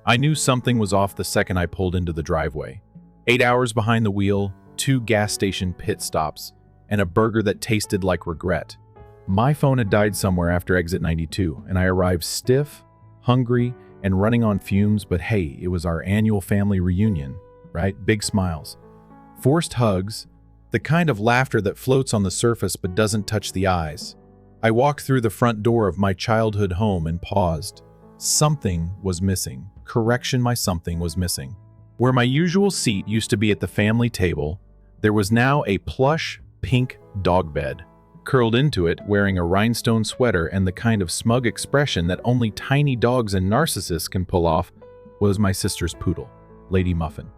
I knew something was off the second I pulled into the driveway. 8 hours behind the wheel, 2 gas station pit stops, and a burger that tasted like regret. My phone had died somewhere after exit 92, and I arrived stiff, hungry, and running on fumes, but hey, it was our annual family reunion, right? Big smiles. Forced hugs, the kind of laughter that floats on the surface but doesn't touch the eyes. I walked through the front door of my childhood home and paused. Something was missing. Correction, my something was missing. Where my usual seat used to be at the family table, there was now a plush, pink dog bed. Curled into it, wearing a rhinestone sweater and the kind of smug expression that only tiny dogs and narcissists can pull off, was my sister's poodle, Lady Muffin,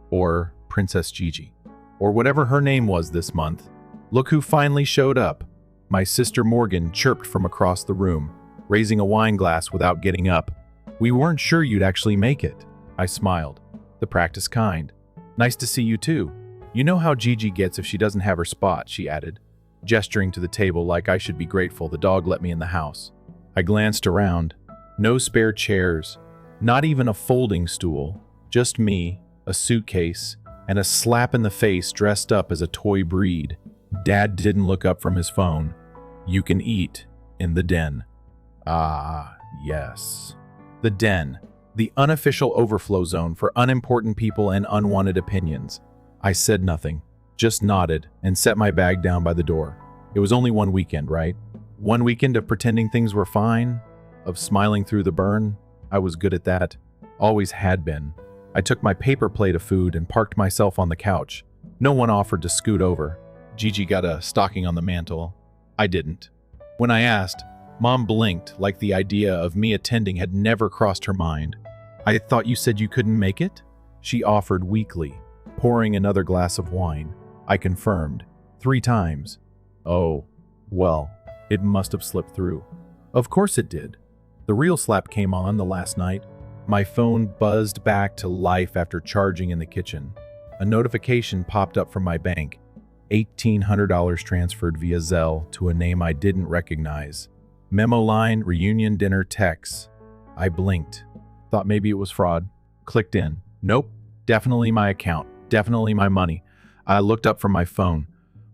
or Princess Gigi, or whatever her name was this month. Look who finally showed up. My sister Morgan chirped from across the room, raising a wine glass without getting up. We weren't sure you'd actually make it. I smiled. The practice kind. Nice to see you too. You know how Gigi gets if she doesn't have her spot, she added, gesturing to the table like I should be grateful the dog let me in the house. I glanced around. No spare chairs, not even a folding stool, just me, a suitcase, and a slap in the face dressed up as a toy breed. Dad didn't look up from his phone. You can eat in the den. Ah, yes. The den, the unofficial overflow zone for unimportant people and unwanted opinions. I said nothing, just nodded and set my bag down by the door. It was only one weekend, right? One weekend of pretending things were fine, of smiling through the burn. I was good at that. Always had been. I took my paper plate of food and parked myself on the couch. No one offered to scoot over. Gigi got a stocking on the mantle. I didn't. When I asked, Mom blinked like the idea of me attending had never crossed her mind. I thought you said you couldn't make it? She offered weakly, pouring another glass of wine. I confirmed, 3 times. Oh, well, it must have slipped through. Of course it did. The real slap came on the last night. My phone buzzed back to life after charging in the kitchen. A notification popped up from my bank. $1,800 transferred via Zelle to a name I didn't recognize. Memo line, reunion dinner texts. I blinked. Thought maybe it was fraud. Clicked in. Nope. Definitely my account. Definitely my money. I looked up from my phone.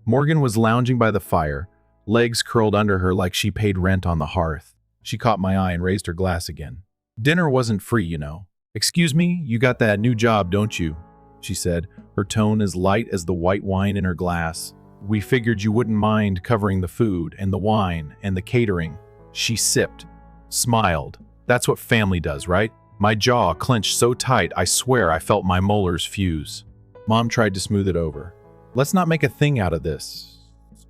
Morgan was lounging by the fire, legs curled under her like she paid rent on the hearth. She caught my eye and raised her glass again. Dinner wasn't free, you know. Excuse me, you got that new job, don't you? She said, her tone as light as the white wine in her glass. We figured you wouldn't mind covering the food and the wine and the catering. She sipped, smiled. That's what family does, right? My jaw clenched so tight I swear I felt my molars fuse. Mom tried to smooth it over. Let's not make a thing out of this.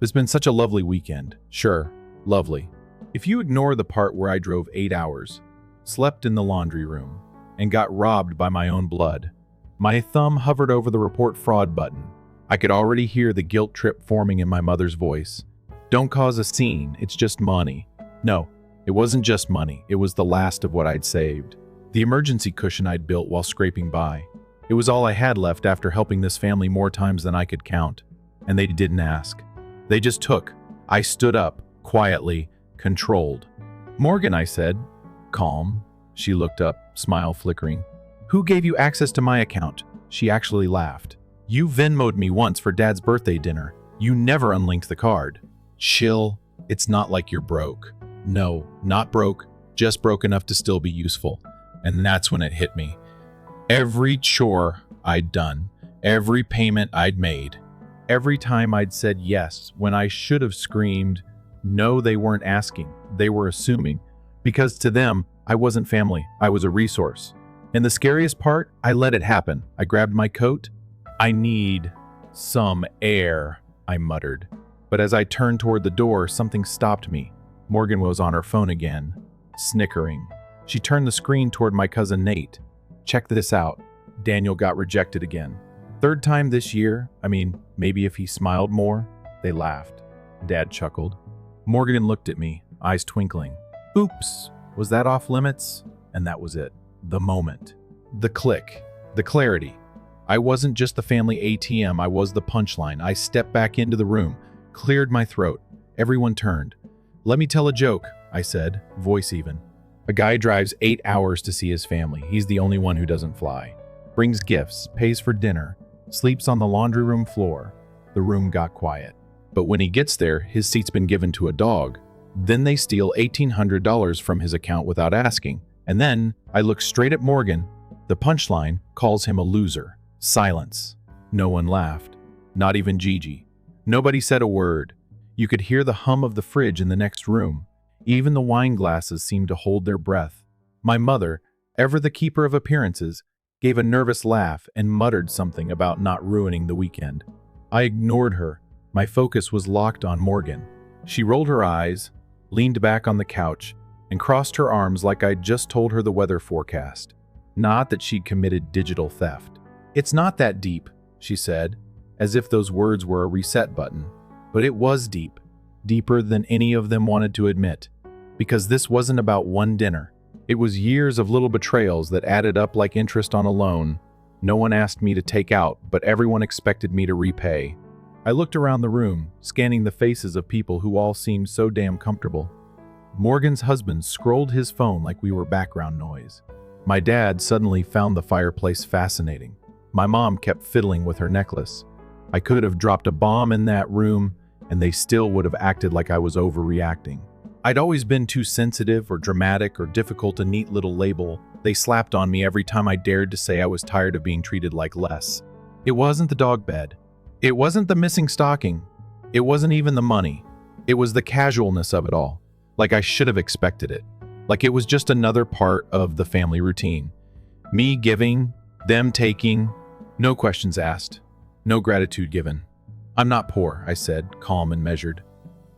It's been such a lovely weekend. Sure, lovely. If you ignore the part where I drove 8 hours, slept in the laundry room, and got robbed by my own blood. My thumb hovered over the report fraud button. I could already hear the guilt trip forming in my mother's voice. Don't cause a scene, it's just money. No, it wasn't just money, it was the last of what I'd saved. The emergency cushion I'd built while scraping by. It was all I had left after helping this family more times than I could count. And they didn't ask. They just took. I stood up, quietly, controlled. Morgan, I said. Calm. She looked up, smile flickering. Who gave you access to my account? She actually laughed. You Venmo'd me once for Dad's birthday dinner. You never unlinked the card. Chill. It's not like you're broke. No, not broke, just broke enough to still be useful. And that's when it hit me. Every chore I'd done, every payment I'd made, every time I'd said yes when I should have screamed, no, they weren't asking, they were assuming. Because to them, I wasn't family, I was a resource. And the scariest part, I let it happen. I grabbed my coat. I need some air, I muttered. But as I turned toward the door, something stopped me. Morgan was on her phone again, snickering. She turned the screen toward my cousin Nate. Check this out. Daniel got rejected again. 3rd time this year. Maybe if he smiled more. They laughed. Dad chuckled. Morgan looked at me, eyes twinkling. Oops, was that off limits? And that was it. The moment. The click. The clarity. I wasn't just the family ATM, I was the punchline. I stepped back into the room, cleared my throat. Everyone turned. Let me tell a joke, I said, voice even. A guy drives 8 hours to see his family. He's the only one who doesn't fly. Brings gifts, pays for dinner, sleeps on the laundry room floor. The room got quiet. But when he gets there, his seat's been given to a dog. Then they steal $1,800 from his account without asking. And then I look straight at Morgan. The punchline calls him a loser. Silence. No one laughed. Not even Gigi. Nobody said a word. You could hear the hum of the fridge in the next room. Even the wine glasses seemed to hold their breath. My mother, ever the keeper of appearances, gave a nervous laugh and muttered something about not ruining the weekend. I ignored her. My focus was locked on Morgan. She rolled her eyes, leaned back on the couch, and crossed her arms like I'd just told her the weather forecast. Not that she'd committed digital theft. "It's not that deep," she said, as if those words were a reset button. But it was deep, deeper than any of them wanted to admit. Because this wasn't about one dinner. It was years of little betrayals that added up like interest on a loan. No one asked me to take out, but everyone expected me to repay. I looked around the room, scanning the faces of people who all seemed so damn comfortable. Morgan's husband scrolled his phone like we were background noise. My dad suddenly found the fireplace fascinating. My mom kept fiddling with her necklace. I could have dropped a bomb in that room, and they still would have acted like I was overreacting. I'd always been too sensitive or dramatic or difficult a neat little label they slapped on me every time I dared to say I was tired of being treated like less. It wasn't the dog bed. It wasn't the missing stocking. It wasn't even the money. It was the casualness of it all. Like I should have expected it. Like it was just another part of the family routine. Me giving, them taking, no questions asked, no gratitude given. "I'm not poor," I said, calm and measured.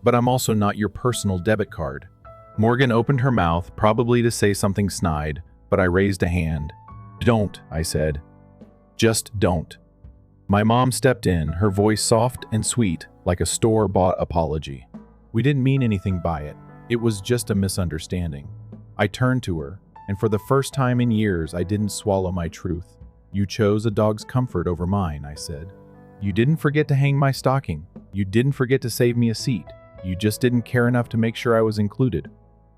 "But I'm also not your personal debit card." Morgan opened her mouth, probably to say something snide, but I raised a hand. "Don't," I said. "Just don't." My mom stepped in, her voice soft and sweet, like a store-bought apology. "We didn't mean anything by it. It was just a misunderstanding." I turned to her, and for the first time in years, I didn't swallow my truth. "You chose a dog's comfort over mine," I said. "You didn't forget to hang my stocking. You didn't forget to save me a seat. You just didn't care enough to make sure I was included."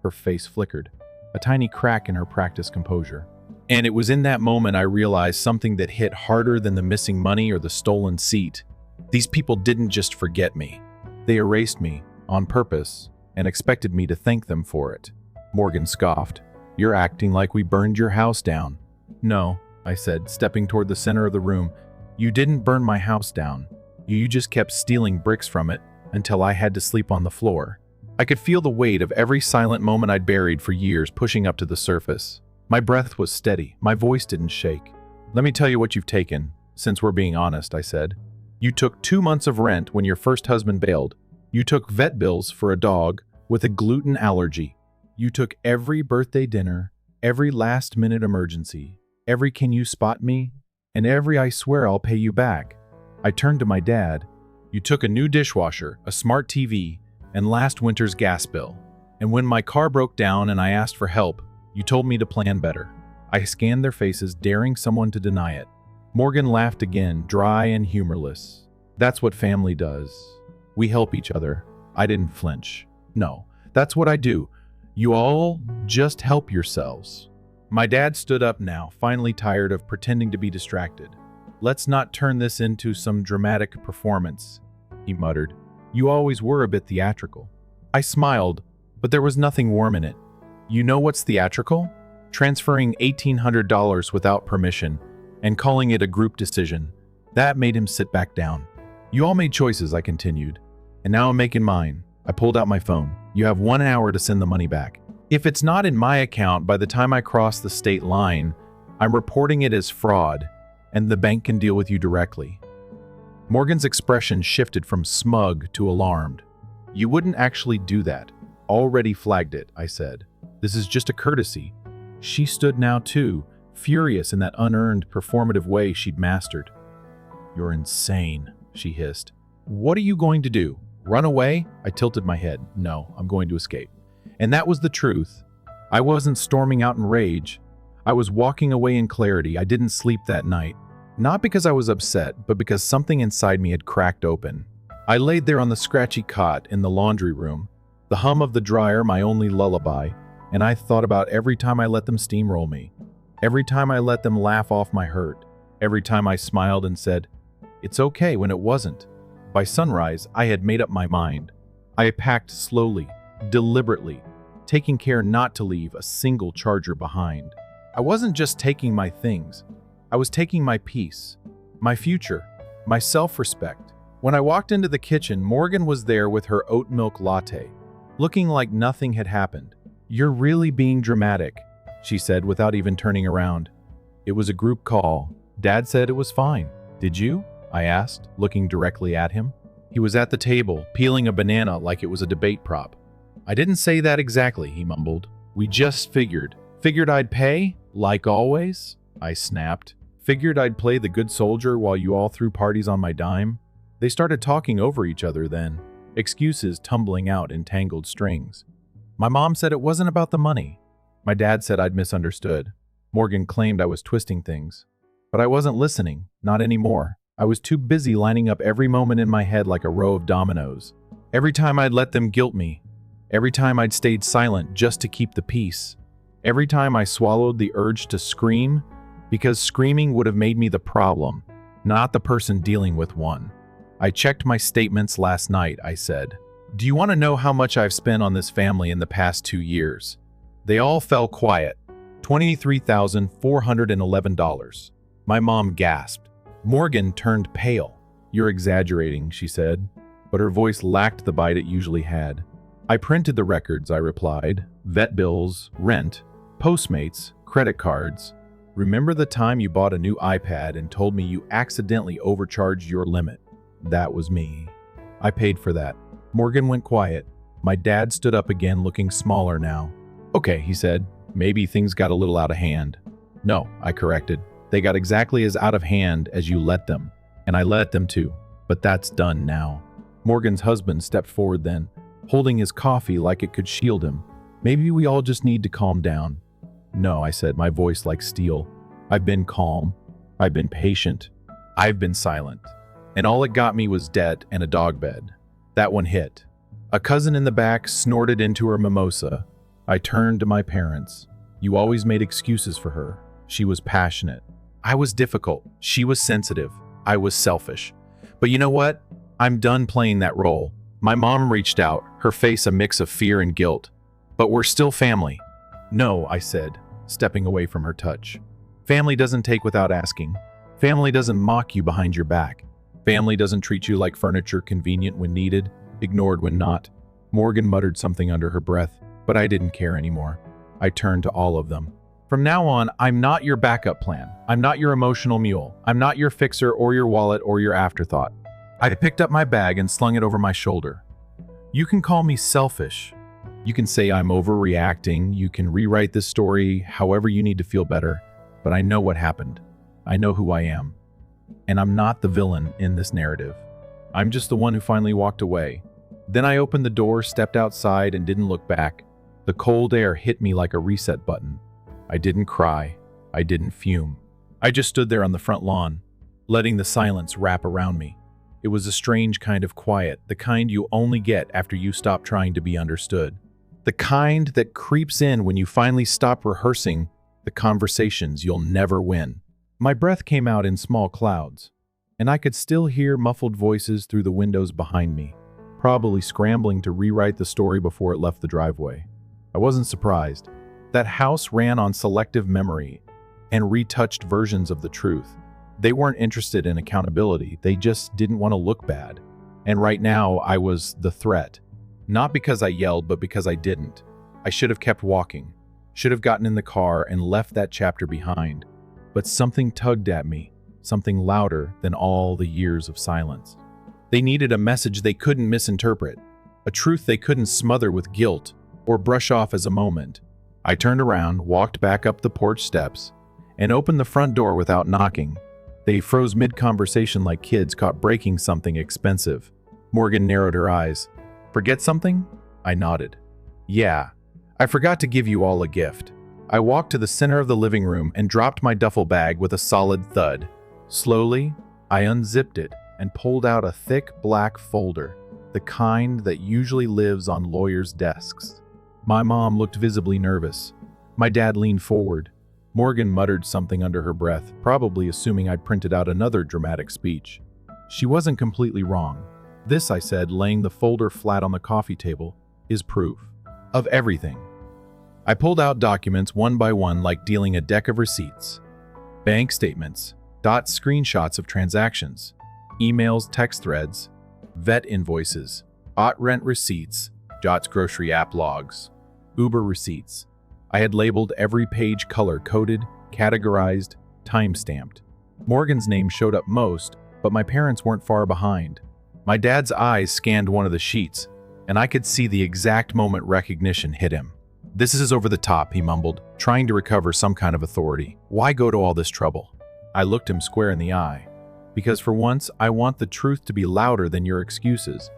Her face flickered, a tiny crack in her practiced composure. And it was in that moment I realized something that hit harder than the missing money or the stolen seat. These people didn't just forget me. They erased me, on purpose, and expected me to thank them for it. Morgan scoffed. "You're acting like we burned your house down." "No," I said, stepping toward the center of the room. "You didn't burn my house down. You just kept stealing bricks from it until I had to sleep on the floor." I could feel the weight of every silent moment I'd buried for years pushing up to the surface. My breath was steady. My voice didn't shake. "Let me tell you what you've taken, since we're being honest," I said. "You took 2 months of rent when your first husband bailed. You took vet bills for a dog with a gluten allergy. You took every birthday dinner, every last-minute emergency, every 'can you spot me?' and every 'I swear I'll pay you back.'" I turned to my dad. "You took a new dishwasher, a smart TV, and last winter's gas bill. And when my car broke down and I asked for help, you told me to plan better." I scanned their faces, daring someone to deny it. Morgan laughed again, dry and humorless. "That's what family does. We help each other." I didn't flinch. "No, that's what I do. You all just help yourselves." My dad stood up now, finally tired of pretending to be distracted. "Let's not turn this into some dramatic performance," he muttered. "You always were a bit theatrical." I smiled, but there was nothing warm in it. "You know what's theatrical? Transferring $1,800 without permission and calling it a group decision." That made him sit back down. "You all made choices," I continued, "and now I'm making mine." I pulled out my phone. "You have 1 hour to send the money back. If it's not in my account by the time I cross the state line, I'm reporting it as fraud, and the bank can deal with you directly." Morgan's expression shifted from smug to alarmed. "You wouldn't actually do that. Already flagged it," I said. "This is just a courtesy." She stood now too, furious in that unearned, performative way she'd mastered. "You're insane," she hissed. "What are you going to do? Run away?" I tilted my head. "No, I'm going to escape." And that was the truth. I wasn't storming out in rage. I was walking away in clarity. I didn't sleep that night. Not because I was upset, but because something inside me had cracked open. I laid there on the scratchy cot in the laundry room, the hum of the dryer my only lullaby, And I thought about every time I let them steamroll me, every time I let them laugh off my hurt, every time I smiled and said, "It's okay," when it wasn't. By sunrise, I had made up my mind. I packed slowly, deliberately, taking care not to leave a single charger behind. I wasn't just taking my things. I was taking my peace, my future, my self-respect. When I walked into the kitchen, Morgan was there with her oat milk latte, looking like nothing had happened. "You're really being dramatic," she said without even turning around. "It was a group call. Dad said it was fine. Did you?" I asked, looking directly at him. He was at the table, peeling a banana like it was a debate prop. "I didn't say that exactly," he mumbled. "We just figured. Figured I'd pay, like always?" I snapped. "Figured I'd play the good soldier while you all threw parties on my dime?" They started talking over each other then, excuses tumbling out in tangled strings. My mom said it wasn't about the money. My dad said I'd misunderstood. Morgan claimed I was twisting things. But I wasn't listening, not anymore. I was too busy lining up every moment in my head like a row of dominoes. Every time I'd let them guilt me. Every time I'd stayed silent just to keep the peace. Every time I swallowed the urge to scream, because screaming would have made me the problem, not the person dealing with one. "I checked my statements last night," I said. "Do you want to know how much I've spent on this family in the past 2 years?" They all fell quiet. $23,411. My mom gasped. Morgan turned pale. "You're exaggerating," she said, but her voice lacked the bite it usually had. "I printed the records," I replied. "Vet bills, rent, Postmates, credit cards. Remember the time you bought a new iPad and told me you accidentally overcharged your limit? That was me. I paid for that." Morgan went quiet. My dad stood up again, looking smaller now. "Okay," he said. "Maybe things got a little out of hand." "No," I corrected. "They got exactly as out of hand as you let them. And I let them too. But that's done now." Morgan's husband stepped forward then, holding his coffee like it could shield him. "Maybe we all just need to calm down." "No," I said, my voice like steel. "I've been calm. I've been patient. I've been silent. And all it got me was debt and a dog bed." That one hit. A cousin in the back snorted into her mimosa. I turned to my parents. "You always made excuses for her. She was passionate. I was difficult. She was sensitive. I was selfish. But you know what? I'm done playing that role." My mom reached out, her face a mix of fear and guilt. "But we're still family." "No," I said, stepping away from her touch. "Family doesn't take without asking. Family doesn't mock you behind your back. Family doesn't treat you like furniture, convenient when needed, ignored when not." Morgan muttered something under her breath, but I didn't care anymore. I turned to all of them. "From now on, I'm not your backup plan. I'm not your emotional mule. I'm not your fixer or your wallet or your afterthought." I picked up my bag and slung it over my shoulder. "You can call me selfish. You can say I'm overreacting. You can rewrite this story however you need to feel better. But I know what happened. I know who I am. And I'm not the villain in this narrative. I'm just the one who finally walked away." Then I opened the door, stepped outside, and didn't look back. The cold air hit me like a reset button. I didn't cry. I didn't fume. I just stood there on the front lawn, letting the silence wrap around me. It was a strange kind of quiet, the kind you only get after you stop trying to be understood. The kind that creeps in when you finally stop rehearsing the conversations you'll never win. My breath came out in small clouds, and I could still hear muffled voices through the windows behind me, probably scrambling to rewrite the story before it left the driveway. I wasn't surprised. That house ran on selective memory and retouched versions of the truth. They weren't interested in accountability, they just didn't want to look bad. And right now, I was the threat. Not because I yelled, but because I didn't. I should have kept walking, should have gotten in the car and left that chapter behind. But something tugged at me, something louder than all the years of silence. They needed a message they couldn't misinterpret, a truth they couldn't smother with guilt or brush off as a moment. I turned around, walked back up the porch steps, and opened the front door without knocking. They froze mid-conversation like kids caught breaking something expensive. Morgan narrowed her eyes. "Forget something?" I nodded. "Yeah, I forgot to give you all a gift." I walked to the center of the living room and dropped my duffel bag with a solid thud. Slowly, I unzipped it and pulled out a thick black folder, the kind that usually lives on lawyers' desks. My mom looked visibly nervous. My dad leaned forward. Morgan muttered something under her breath, probably assuming I'd printed out another dramatic speech. She wasn't completely wrong. This, I said, laying the folder flat on the coffee table, is proof. Of everything. I pulled out documents one by one like dealing a deck of receipts. Bank statements, screenshots of transactions, emails, text threads, vet invoices, rent receipts, grocery app logs, Uber receipts. I had labeled every page color-coded, categorized, time-stamped. Morgan's name showed up most, but my parents weren't far behind. My dad's eyes scanned one of the sheets, and I could see the exact moment recognition hit him. "This is over the top," he mumbled, trying to recover some kind of authority. "Why go to all this trouble?" I looked him square in the eye. "Because for once, I want the truth to be louder than your excuses."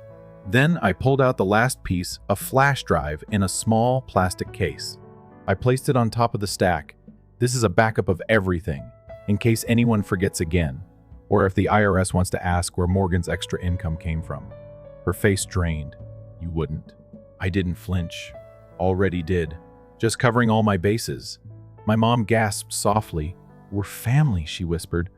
Then I pulled out the last piece, a flash drive in a small plastic case. I placed it on top of the stack. "This is a backup of everything, in case anyone forgets again, or if the IRS wants to ask where Morgan's extra income came from." Her face drained. "You wouldn't." I didn't flinch. Already did. Just covering all my bases. My mom gasped softly. "We're family," she whispered,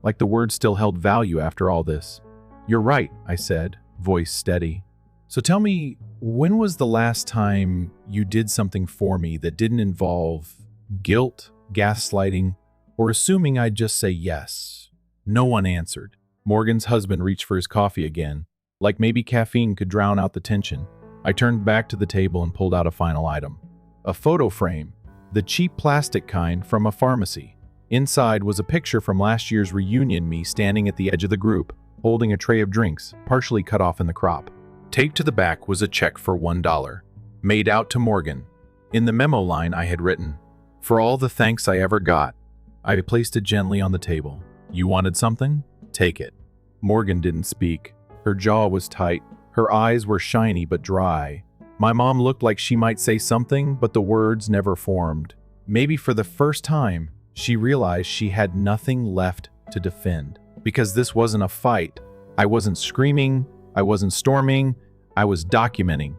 like the words still held value after all this. "You're right," I said, voice steady. "So tell me, when was the last time you did something for me that didn't involve guilt, gaslighting, or assuming I'd just say yes?" No one answered. Morgan's husband reached for his coffee again, like maybe caffeine could drown out the tension. I turned back to the table and pulled out a final item. A photo frame, the cheap plastic kind from a pharmacy. Inside was a picture from last year's reunion, me standing at the edge of the group, holding a tray of drinks, partially cut off in the crop. Taped to the back was a check for $1, made out to Morgan. In the memo line I had written, "For all the thanks I ever got." I placed it gently on the table. "You wanted something? Take it." Morgan didn't speak. Her jaw was tight. Her eyes were shiny but dry. My mom looked like she might say something, but the words never formed. Maybe for the first time, she realized she had nothing left to defend. Because this wasn't a fight. I wasn't screaming. I wasn't storming. I was documenting.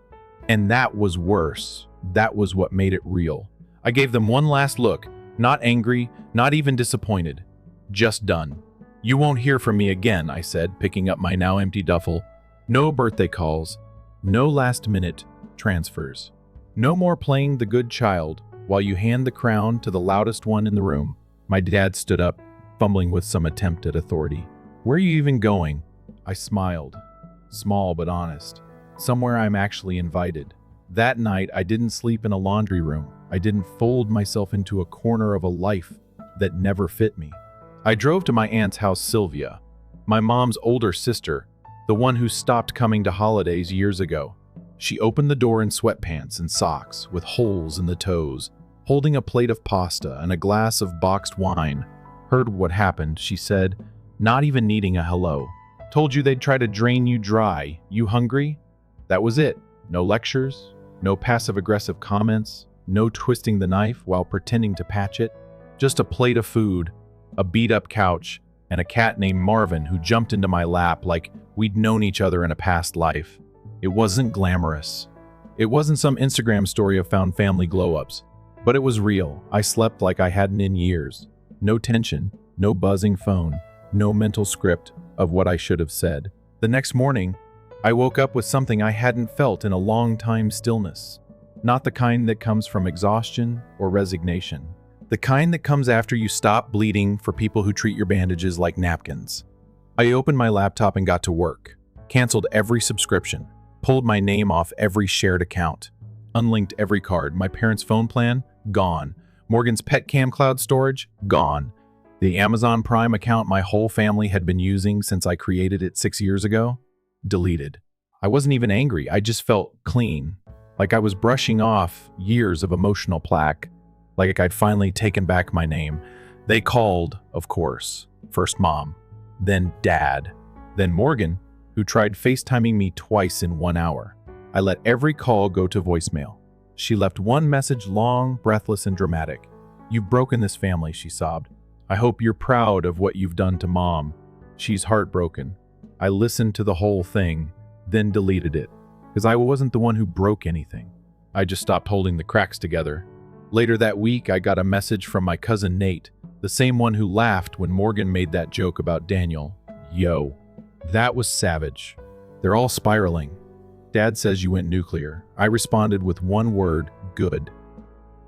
And that was worse. That was what made it real. I gave them one last look, not angry, not even disappointed. Just done. "You won't hear from me again," I said, picking up my now empty duffel. "No birthday calls, no last-minute transfers. No more playing the good child while you hand the crown to the loudest one in the room." My dad stood up, fumbling with some attempt at authority. "Where are you even going?" I smiled. Small but honest. Somewhere I'm actually invited. That night, I didn't sleep in a laundry room. I didn't fold myself into a corner of a life that never fit me. I drove to my aunt's house, Sylvia, my mom's older sister, the one who stopped coming to holidays years ago. She opened the door in sweatpants and socks with holes in the toes, holding a plate of pasta and a glass of boxed wine. "Heard what happened," she said, not even needing a hello. "Told you they'd try to drain you dry. You hungry?" That was it. No lectures, no passive-aggressive comments, no twisting the knife while pretending to patch it. Just a plate of food, a beat-up couch, and a cat named Marvin who jumped into my lap like we'd known each other in a past life. It wasn't glamorous. It wasn't some Instagram story of found family glow-ups. But it was real. I slept like I hadn't in years. No tension, no buzzing phone, no mental script of what I should have said. The next morning, I woke up with something I hadn't felt in a long time: stillness. Not the kind that comes from exhaustion or resignation. The kind that comes after you stop bleeding for people who treat your bandages like napkins. I opened my laptop and got to work. Canceled every subscription. Pulled my name off every shared account. Unlinked every card. My parents' phone plan? Gone. Morgan's pet cam cloud storage? Gone. The Amazon Prime account my whole family had been using since I created it 6 years ago? Deleted. I wasn't even angry. I just felt clean. Like I was brushing off years of emotional plaque. Like I'd finally taken back my name. They called, of course. First Mom, then Dad, then Morgan, who tried FaceTiming me twice in 1 hour. I let every call go to voicemail. She left one message, long, breathless, and dramatic. "You've broken this family," she sobbed. "I hope you're proud of what you've done to Mom. She's heartbroken." I listened to the whole thing, then deleted it, because I wasn't the one who broke anything. I just stopped holding the cracks together. Later that week, I got a message from my cousin Nate, the same one who laughed when Morgan made that joke about Daniel. Yo, that was savage. They're all spiraling. Dad says you went nuclear. I responded with one word, good.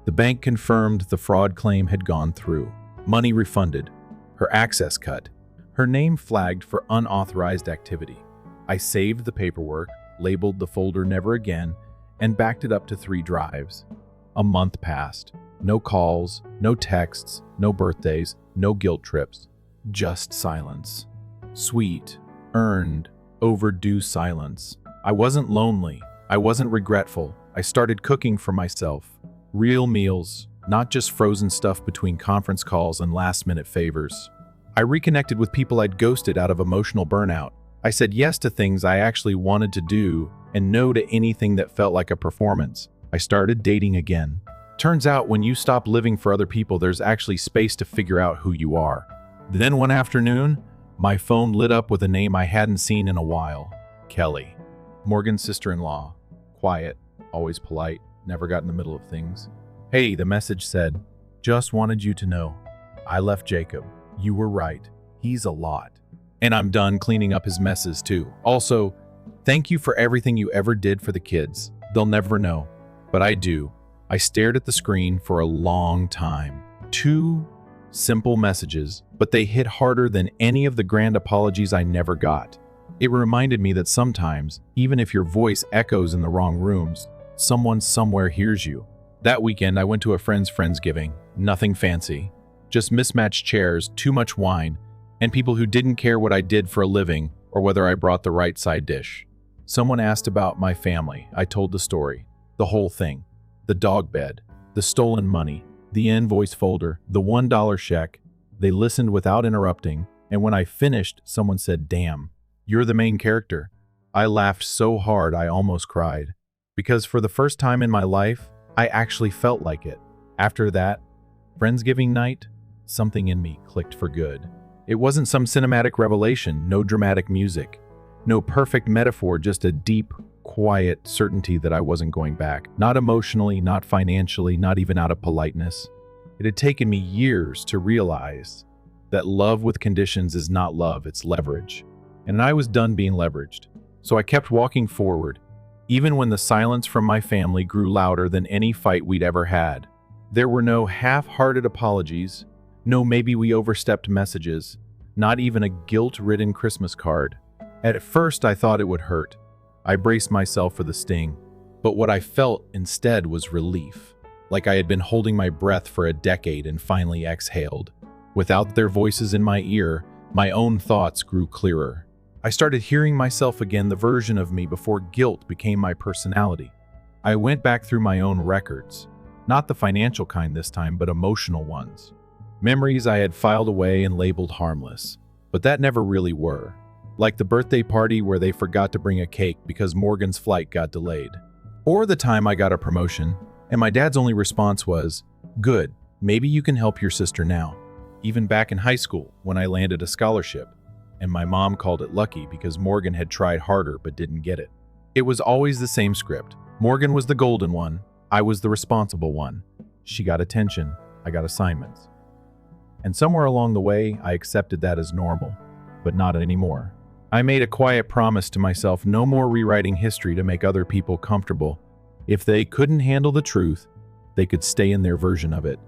The bank confirmed the fraud claim had gone through. Money refunded. Her access cut. Her name flagged for unauthorized activity. I saved the paperwork, labeled the folder never again, and backed it up to 3 drives. A month passed. No calls, no texts, no birthdays, no guilt trips. Just silence. Sweet, earned, overdue silence. I wasn't lonely. I wasn't regretful. I started cooking for myself. Real meals, not just frozen stuff between conference calls and last-minute favors. I reconnected with people I'd ghosted out of emotional burnout. I said yes to things I actually wanted to do and no to anything that felt like a performance. I started dating again. Turns out when you stop living for other people, there's actually space to figure out who you are. Then one afternoon, my phone lit up with a name I hadn't seen in a while. Kelly. Morgan's sister-in-law. Quiet, always polite, never got in the middle of things. Hey, the message said, just wanted you to know. I left Jacob. You were right. He's a lot. And I'm done cleaning up his messes too. Also, thank you for everything you ever did for the kids. They'll never know. But I do. I stared at the screen for a long time. 2 simple messages, but they hit harder than any of the grand apologies I never got. It reminded me that sometimes, even if your voice echoes in the wrong rooms, someone somewhere hears you. That weekend, I went to a friend's Friendsgiving. Nothing fancy. Just mismatched chairs, too much wine, and people who didn't care what I did for a living or whether I brought the right side dish. Someone asked about my family. I told the story. The whole thing. The dog bed, the stolen money, the invoice folder, the $1 check. They listened without interrupting, and when I finished, someone said, "Damn, you're the main character." I laughed so hard I almost cried, because for the first time in my life, I actually felt like it. After that, Friendsgiving night, something in me clicked for good. It wasn't some cinematic revelation, no dramatic music, no perfect metaphor, just a deep, quiet certainty that I wasn't going back. Not emotionally, not financially, not even out of politeness. It had taken me years to realize that love with conditions is not love, it's leverage. And I was done being leveraged. So I kept walking forward, even when the silence from my family grew louder than any fight we'd ever had. There were no half-hearted apologies, no maybe we overstepped messages, not even a guilt-ridden Christmas card. At first I thought it would hurt. I braced myself for the sting, but what I felt instead was relief, like I had been holding my breath for a decade and finally exhaled. Without their voices in my ear, my own thoughts grew clearer. I started hearing myself again, the version of me before guilt became my personality. I went back through my own records, not the financial kind this time, but emotional ones. Memories I had filed away and labeled harmless, but that never really were. Like the birthday party where they forgot to bring a cake because Morgan's flight got delayed. Or the time I got a promotion, and my dad's only response was, "Good, maybe you can help your sister now." Even back in high school, when I landed a scholarship, and my mom called it lucky because Morgan had tried harder but didn't get it. It was always the same script. Morgan was the golden one, I was the responsible one. She got attention, I got assignments. And somewhere along the way, I accepted that as normal, but not anymore. I made a quiet promise to myself, no more rewriting history to make other people comfortable. If they couldn't handle the truth, they could stay in their version of it.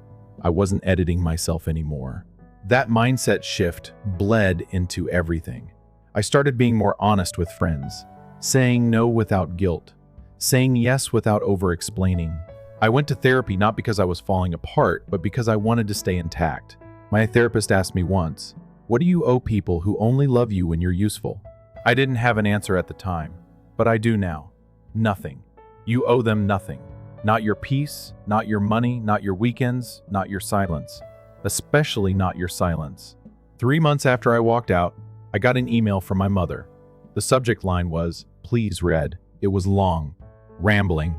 I wasn't editing myself anymore. That mindset shift bled into everything. I started being more honest with friends, saying no without guilt, saying yes without over-explaining. I went to therapy not because I was falling apart, but because I wanted to stay intact. My therapist asked me once, "What do you owe people who only love you when you're useful?" I didn't have an answer at the time, but I do now. Nothing. You owe them nothing. Not your peace, not your money, not your weekends, not your silence. Especially not your silence. 3 months after I walked out, I got an email from my mother. The subject line was, "Please read." It was long, rambling,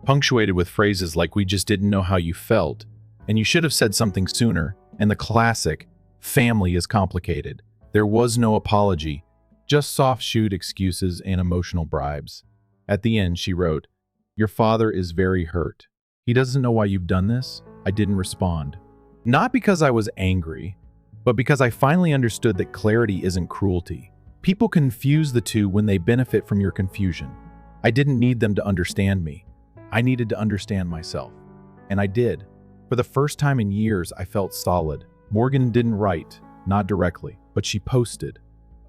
punctuated with phrases like, "We just didn't know how you felt," and "You should have said something sooner," and the classic, "Family is complicated." There was no apology, just soft-shoed excuses and emotional bribes. At the end, she wrote, Your father is very hurt. He doesn't know why you've done this." I didn't respond. Not because I was angry, but because I finally understood that clarity isn't cruelty. People confuse the two when they benefit from your confusion. I didn't need them to understand me. I needed to understand myself. And I did. For the first time in years, I felt solid. Morgan didn't write, not directly, but she posted.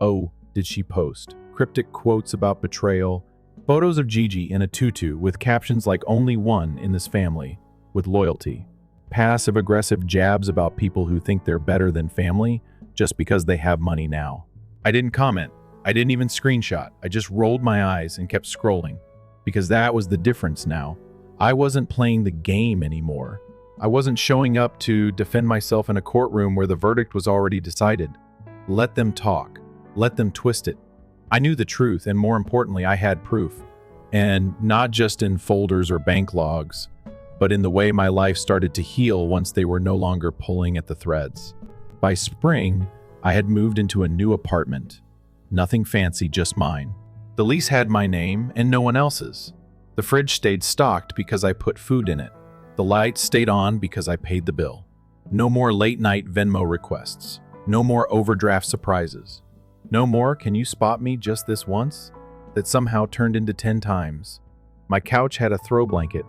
Oh, did she post? Cryptic quotes about betrayal, photos of Gigi in a tutu with captions like "only one in this family," with loyalty. Passive-aggressive jabs about people who think they're better than family just because they have money now. I didn't comment. I didn't even screenshot. I just rolled my eyes and kept scrolling. Because that was the difference now. I wasn't playing the game anymore. I wasn't showing up to defend myself in a courtroom where the verdict was already decided. Let them talk. Let them twist it. I knew the truth, and more importantly, I had proof. And not just in folders or bank logs, but in the way my life started to heal once they were no longer pulling at the threads. By spring, I had moved into a new apartment. Nothing fancy, just mine. The lease had my name and no one else's. The fridge stayed stocked because I put food in it. The lights stayed on because I paid the bill. No more late-night Venmo requests. No more overdraft surprises. No more "can you spot me just this once?" that somehow turned into 10 times. My couch had a throw blanket.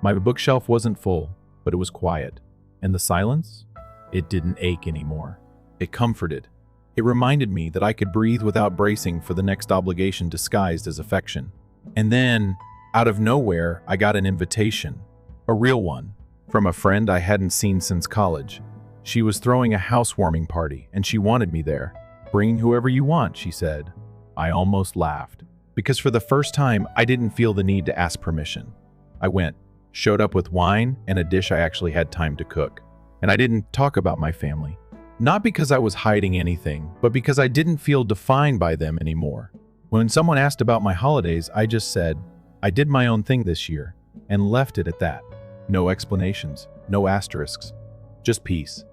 My bookshelf wasn't full, but it was quiet. And the silence? It didn't ache anymore. It comforted. It reminded me that I could breathe without bracing for the next obligation disguised as affection. And then, out of nowhere, I got an invitation. A real one. From a friend I hadn't seen since college. She was throwing a housewarming party, and she wanted me there. "Bring whoever you want," she said. I almost laughed. Because for the first time, I didn't feel the need to ask permission. I went. Showed up with wine and a dish I actually had time to cook. And I didn't talk about my family. Not because I was hiding anything, but because I didn't feel defined by them anymore. When someone asked about my holidays, I just said, "I did my own thing this year," and left it at that. No explanations, no asterisks, just peace.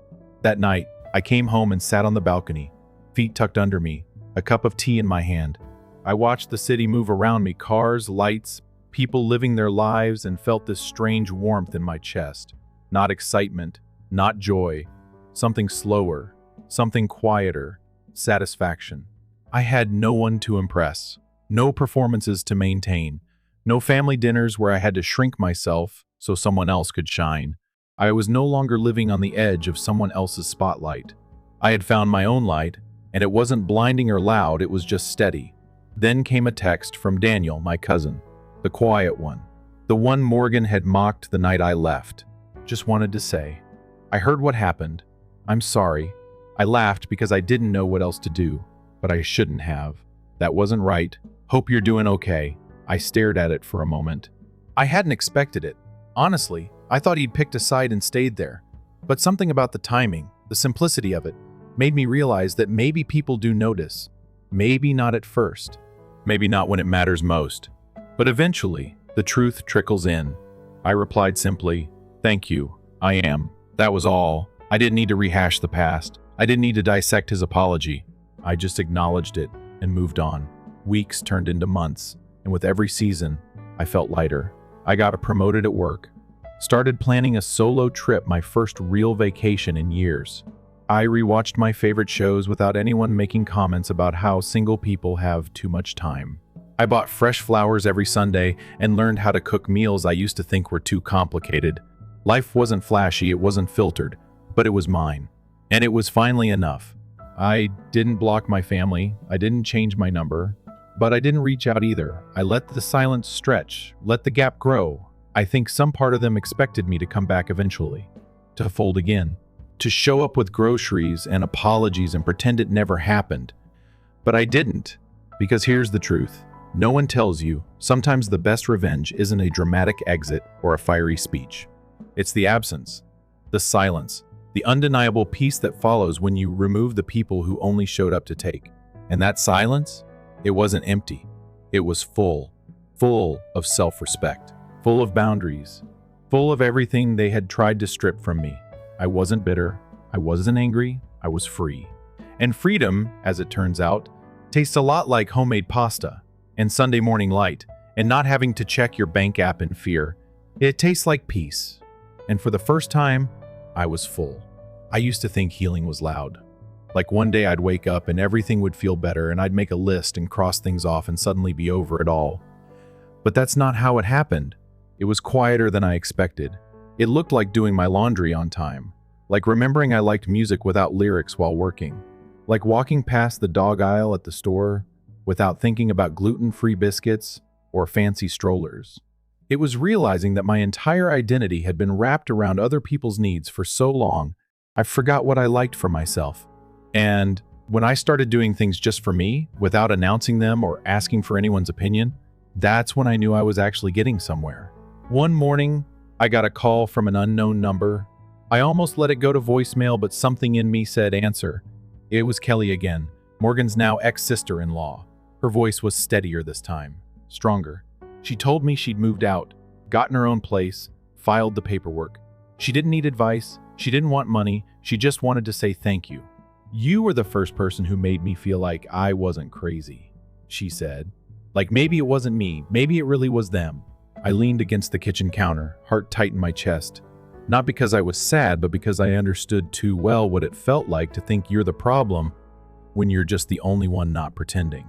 That night, I came home and sat on the balcony, feet tucked under me, a cup of tea in my hand. I watched the city move around me, cars, lights, people living their lives, and felt this strange warmth in my chest. Not excitement, not joy, something slower, something quieter, satisfaction. I had no one to impress, no performances to maintain, no family dinners where I had to shrink myself so someone else could shine. I was no longer living on the edge of someone else's spotlight. I had found my own light, and it wasn't blinding or loud, it was just steady. Then came a text from Daniel, my cousin. The quiet one. The one Morgan had mocked the night I left. Just wanted to say, "I heard what happened. I'm sorry." I laughed because I didn't know what else to do, but I shouldn't have. That wasn't right. "Hope you're doing okay." I stared at it for a moment. I hadn't expected it. Honestly, I thought he'd picked a side and stayed there. But something about the timing, the simplicity of it, made me realize that maybe people do notice. Maybe not at first. Maybe not when it matters most. But eventually, the truth trickles in. I replied simply, "Thank you, I am." That was all. I didn't need to rehash the past. I didn't need to dissect his apology. I just acknowledged it and moved on. Weeks turned into months, and with every season, I felt lighter. I got promoted at work. Started planning a solo trip, my first real vacation in years. I rewatched my favorite shows without anyone making comments about how single people have too much time. I bought fresh flowers every Sunday and learned how to cook meals I used to think were too complicated. Life wasn't flashy, it wasn't filtered, but it was mine. And it was finally enough. I didn't block my family, I didn't change my number, but I didn't reach out either. I let the silence stretch, let the gap grow. I think some part of them expected me to come back eventually, to fold again, to show up with groceries and apologies and pretend it never happened. But I didn't, because here's the truth. No one tells you, sometimes the best revenge isn't a dramatic exit or a fiery speech. It's the absence, the silence, the undeniable peace that follows when you remove the people who only showed up to take. And that silence, it wasn't empty. It was full of self-respect, full of boundaries, full of everything they had tried to strip from me. I wasn't bitter, I wasn't angry, I was free. And freedom, as it turns out, tastes a lot like homemade pasta and Sunday morning light and not having to check your bank app in fear. It tastes like peace. And for the first time, I was full. I used to think healing was loud. Like one day I'd wake up and everything would feel better and I'd make a list and cross things off and suddenly be over it all. But that's not how it happened. It was quieter than I expected. It looked like doing my laundry on time. Like remembering I liked music without lyrics while working. Like walking past the dog aisle at the store without thinking about gluten-free biscuits or fancy strollers. It was realizing that my entire identity had been wrapped around other people's needs for so long, I forgot what I liked for myself. And when I started doing things just for me, without announcing them or asking for anyone's opinion, that's when I knew I was actually getting somewhere. One morning, I got a call from an unknown number. I almost let it go to voicemail, but something in me said answer. It was Kelly again, Morgan's now ex-sister-in-law. Her voice was steadier this time, stronger. She told me she'd moved out, gotten her own place, filed the paperwork. She didn't need advice, she didn't want money, she just wanted to say thank you. You were the first person who made me feel like I wasn't crazy, she said. Like maybe it wasn't me, maybe it really was them. I leaned against the kitchen counter, heart tight in my chest. Not because I was sad, but because I understood too well what it felt like to think you're the problem when you're just the only one not pretending.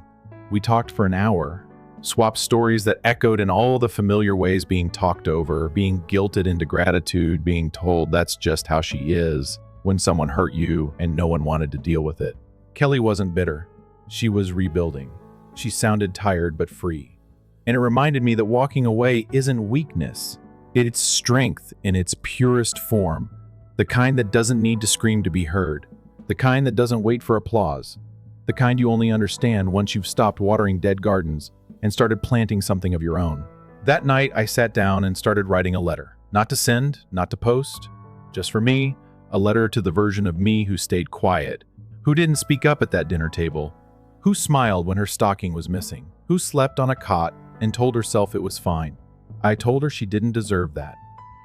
We talked for an hour, swapped stories that echoed in all the familiar ways, being talked over, being guilted into gratitude, being told that's just how she is when someone hurt you and no one wanted to deal with it. Kelly wasn't bitter. She was rebuilding. She sounded tired but free. And it reminded me that walking away isn't weakness. It's strength in its purest form, the kind that doesn't need to scream to be heard, the kind that doesn't wait for applause, the kind you only understand once you've stopped watering dead gardens and started planting something of your own. That night, I sat down and started writing a letter. Not to send, not to post, just for me, a letter to the version of me who stayed quiet, who didn't speak up at that dinner table, who smiled when her stocking was missing, who slept on a cot and told herself it was fine. I told her she didn't deserve that.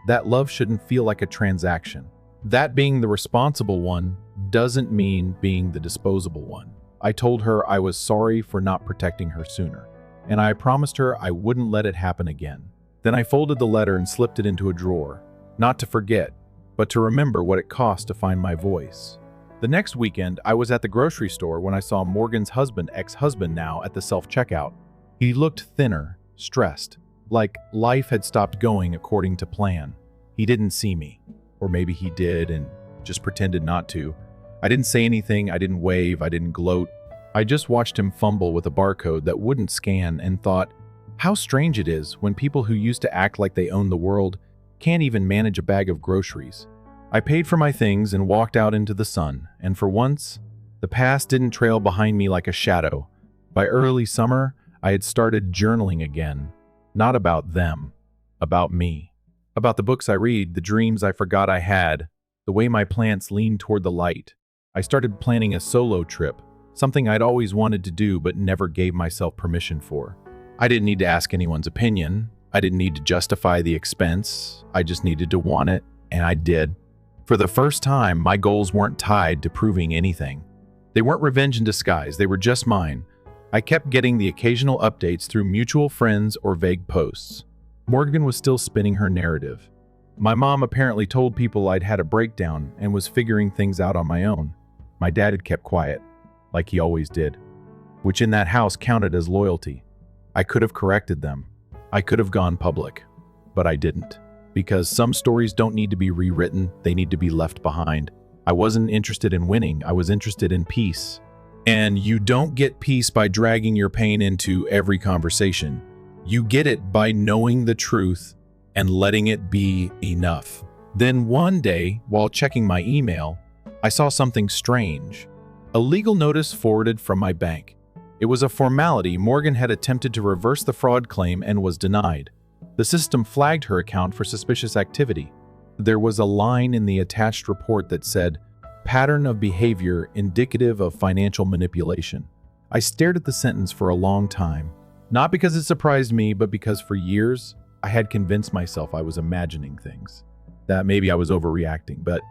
That love shouldn't feel like a transaction. That being the responsible one doesn't mean being the disposable one. I told her I was sorry for not protecting her sooner, and I promised her I wouldn't let it happen again. Then I folded the letter and slipped it into a drawer, not to forget, but to remember what it cost to find my voice. The next weekend, I was at the grocery store when I saw Morgan's ex-husband now, at the self-checkout. He looked thinner, stressed, like life had stopped going according to plan. He didn't see me, or maybe he did and just pretended not to. I didn't say anything, I didn't wave, I didn't gloat. I just watched him fumble with a barcode that wouldn't scan and thought, how strange it is when people who used to act like they own the world can't even manage a bag of groceries. I paid for my things and walked out into the sun, and for once, the past didn't trail behind me like a shadow. By early summer, I had started journaling again. Not about them, about me. About the books I read, the dreams I forgot I had, the way my plants leaned toward the light. I started planning a solo trip, something I'd always wanted to do but never gave myself permission for. I didn't need to ask anyone's opinion. I didn't need to justify the expense. I just needed to want it, and I did. For the first time, my goals weren't tied to proving anything. They weren't revenge in disguise, they were just mine. I kept getting the occasional updates through mutual friends or vague posts. Morgan was still spinning her narrative. My mom apparently told people I'd had a breakdown and was figuring things out on my own. My dad had kept quiet, like he always did, which in that house counted as loyalty. I could have corrected them. I could have gone public, but I didn't. Because some stories don't need to be rewritten, they need to be left behind. I wasn't interested in winning, I was interested in peace. And you don't get peace by dragging your pain into every conversation. You get it by knowing the truth and letting it be enough. Then one day, while checking my email, I saw something strange. A legal notice forwarded from my bank. It was a formality. Morgan had attempted to reverse the fraud claim and was denied. The system flagged her account for suspicious activity. There was a line in the attached report that said, "Pattern of behavior indicative of financial manipulation." I stared at the sentence for a long time, not because it surprised me, but because for years, I had convinced myself I was imagining things. That maybe I was overreacting, but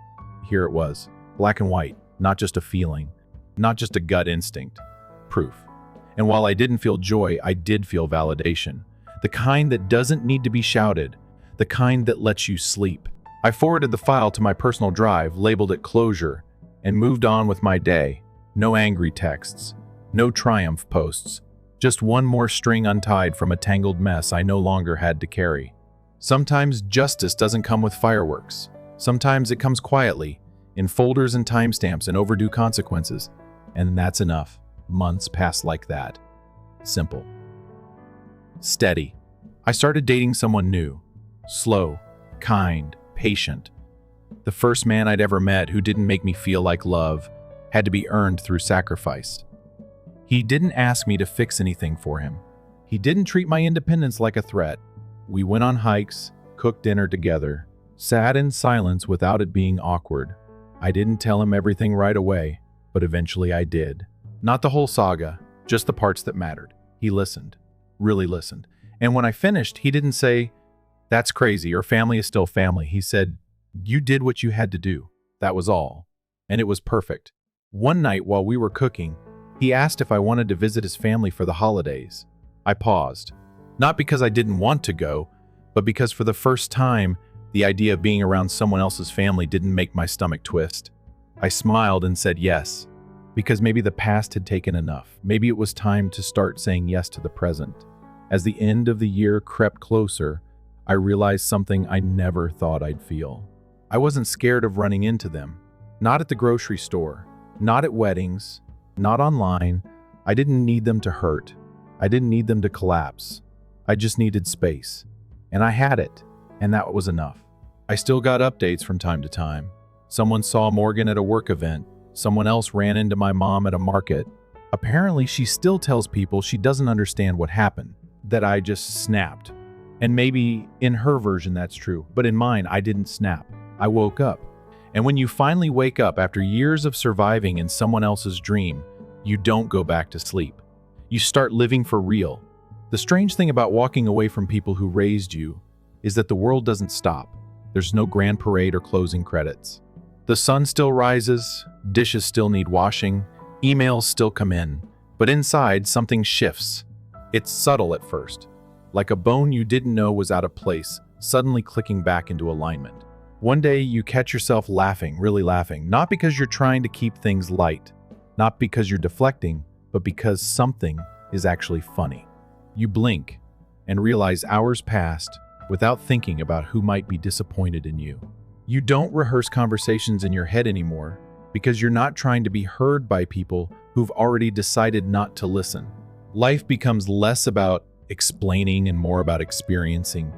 here it was, black and white, not just a feeling, not just a gut instinct, proof. And while I didn't feel joy, I did feel validation. the kind that doesn't need to be shouted, the kind that lets you sleep. I forwarded the file to my personal drive, labeled it closure, and moved on with my day. No angry texts, no triumph posts, just one more string untied from a tangled mess I no longer had to carry. Sometimes justice doesn't come with fireworks. Sometimes it comes quietly, in folders and timestamps and overdue consequences. And that's enough. Months pass like that. Simple. Steady. I started dating someone new. Slow, kind, patient. The first man I'd ever met who didn't make me feel like love had to be earned through sacrifice. He didn't ask me to fix anything for him. He didn't treat my independence like a threat. We went on hikes, cooked dinner together, sat in silence without it being awkward. I didn't tell him everything right away, but eventually I did. Not the whole saga, just the parts that mattered. He listened, really listened. And when I finished, he didn't say, "That's crazy," or "Family is still family." He said, "You did what you had to do." That was all. And it was perfect. One night while we were cooking, he asked if I wanted to visit his family for the holidays. I paused. Not because I didn't want to go, but because for the first time, the idea of being around someone else's family didn't make my stomach twist. I smiled and said yes, because maybe the past had taken enough. Maybe it was time to start saying yes to the present. As the end of the year crept closer, I realized something I never thought I'd feel. I wasn't scared of running into them. Not at the grocery store, not at weddings, not online. I didn't need them to hurt. I didn't need them to collapse. I just needed space. And I had it, and that was enough. I still got updates from time to time. Someone saw Morgan at a work event. Someone else ran into my mom at a market. Apparently, she still tells people she doesn't understand what happened, that I just snapped. And maybe in her version that's true, but in mine, I didn't snap. I woke up. And when you finally wake up after years of surviving in someone else's dream, you don't go back to sleep. You start living for real. The strange thing about walking away from people who raised you is that the world doesn't stop. There's no grand parade or closing credits. The sun still rises, dishes still need washing, emails still come in, but inside something shifts. It's subtle at first, like a bone you didn't know was out of place, suddenly clicking back into alignment. One day you catch yourself laughing, really laughing, not because you're trying to keep things light, not because you're deflecting, but because something is actually funny. You blink and realize hours passed without thinking about who might be disappointed in you. You don't rehearse conversations in your head anymore because you're not trying to be heard by people who've already decided not to listen. Life becomes less about explaining and more about experiencing,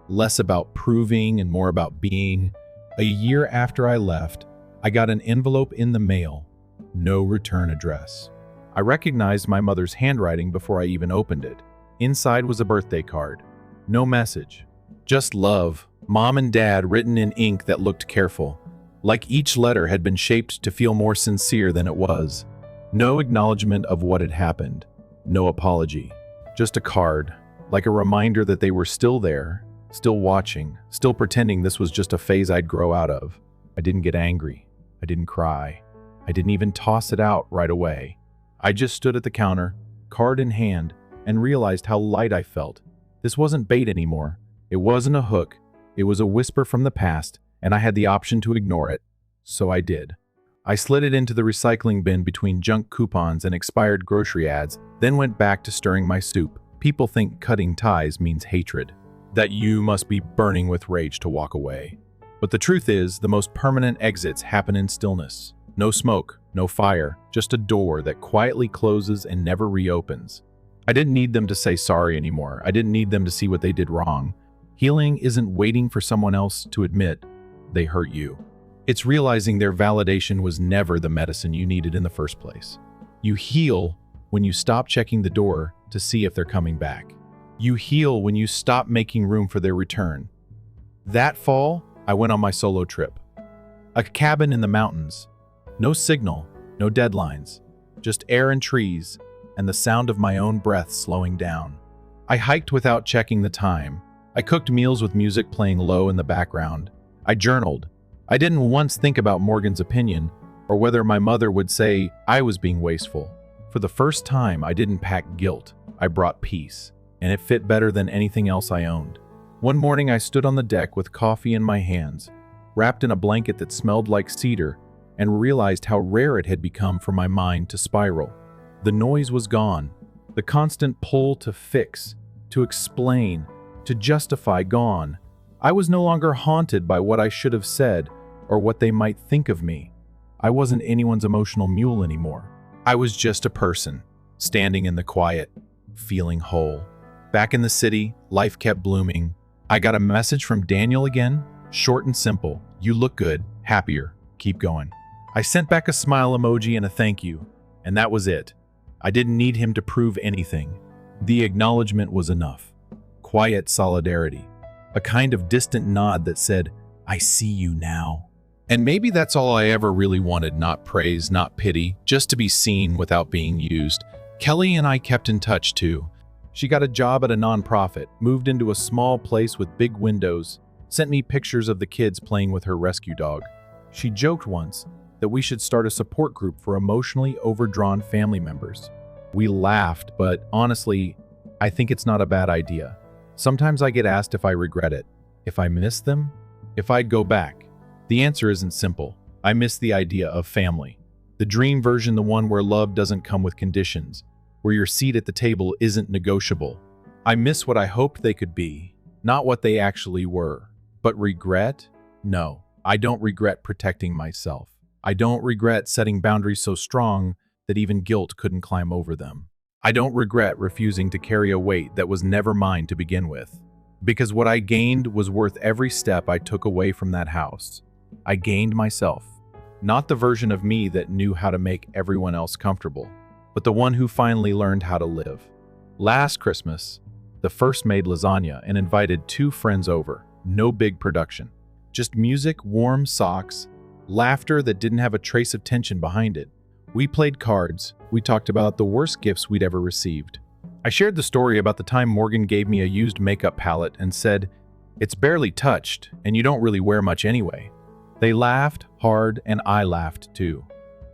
less about proving and more about being. A year after I left, I got an envelope in the mail, no return address. I recognized my mother's handwriting before I even opened it. Inside was a birthday card. No message. Just love, Mom and Dad written in ink that looked careful, like each letter had been shaped to feel more sincere than it was. No acknowledgement of what had happened. No apology. Just a card, like a reminder that they were still there, still watching, still pretending this was just a phase I'd grow out of. I didn't get angry. I didn't cry. I didn't even toss it out right away. I just stood at the counter, card in hand, and realized how light I felt. This wasn't bait anymore. It wasn't a hook. It was a whisper from the past, and I had the option to ignore it. So I did. I slid it into the recycling bin between junk coupons and expired grocery ads, then went back to stirring my soup. People think cutting ties means hatred, that you must be burning with rage to walk away. But the truth is, the most permanent exits happen in stillness. No smoke, no fire, just a door that quietly closes and never reopens. I didn't need them to say sorry anymore. I didn't need them to see what they did wrong. Healing isn't waiting for someone else to admit they hurt you. It's realizing their validation was never the medicine you needed in the first place. You heal when you stop checking the door to see if they're coming back. You heal when you stop making room for their return. That fall, I went on my solo trip. A cabin in the mountains. No signal, no deadlines, just air and trees, and the sound of my own breath slowing down. I hiked without checking the time. I cooked meals with music playing low in the background. I journaled. I didn't once think about Morgan's opinion or whether my mother would say I was being wasteful. For the first time, I didn't pack guilt. I brought peace. and it fit better than anything else I owned. One morning I stood on the deck with coffee in my hands, wrapped in a blanket that smelled like cedar, and realized how rare it had become for my mind to spiral. The noise was gone, the constant pull to fix, to explain, to justify gone. I was no longer haunted by what I should have said or what they might think of me. I wasn't anyone's emotional mule anymore. I was just a person, standing in the quiet, feeling whole. Back in the city, life kept blooming. I got a message from Daniel again, short and simple. You look good, happier, keep going. I sent back a smile emoji and a thank you, and that was it. I didn't need him to prove anything. The acknowledgement was enough. Quiet solidarity. A kind of distant nod that said, I see you now. And maybe that's all I ever really wanted, not praise, not pity, just to be seen without being used. Kelly and I kept in touch too. She got a job at a nonprofit, moved into a small place with big windows, sent me pictures of the kids playing with her rescue dog. She joked once that we should start a support group for emotionally overdrawn family members. We laughed, but honestly, I think it's not a bad idea. Sometimes I get asked if I regret it, if I miss them, if I'd go back. The answer isn't simple. I miss the idea of family. The dream version, the one where love doesn't come with conditions, where your seat at the table isn't negotiable. I miss what I hoped they could be, not what they actually were. But regret? No, I don't regret protecting myself. I don't regret setting boundaries so strong that even guilt couldn't climb over them. I don't regret refusing to carry a weight that was never mine to begin with, because what I gained was worth every step I took away from that house. I gained myself, not the version of me that knew how to make everyone else comfortable, but the one who finally learned how to live. Last Christmas, the first made lasagna and invited 2 friends over. No big production, just music, warm socks, laughter that didn't have a trace of tension behind it. We played cards. We talked about the worst gifts we'd ever received. I shared the story about the time Morgan gave me a used makeup palette and said, "It's barely touched, and you don't really wear much anyway." They laughed hard, and I laughed too.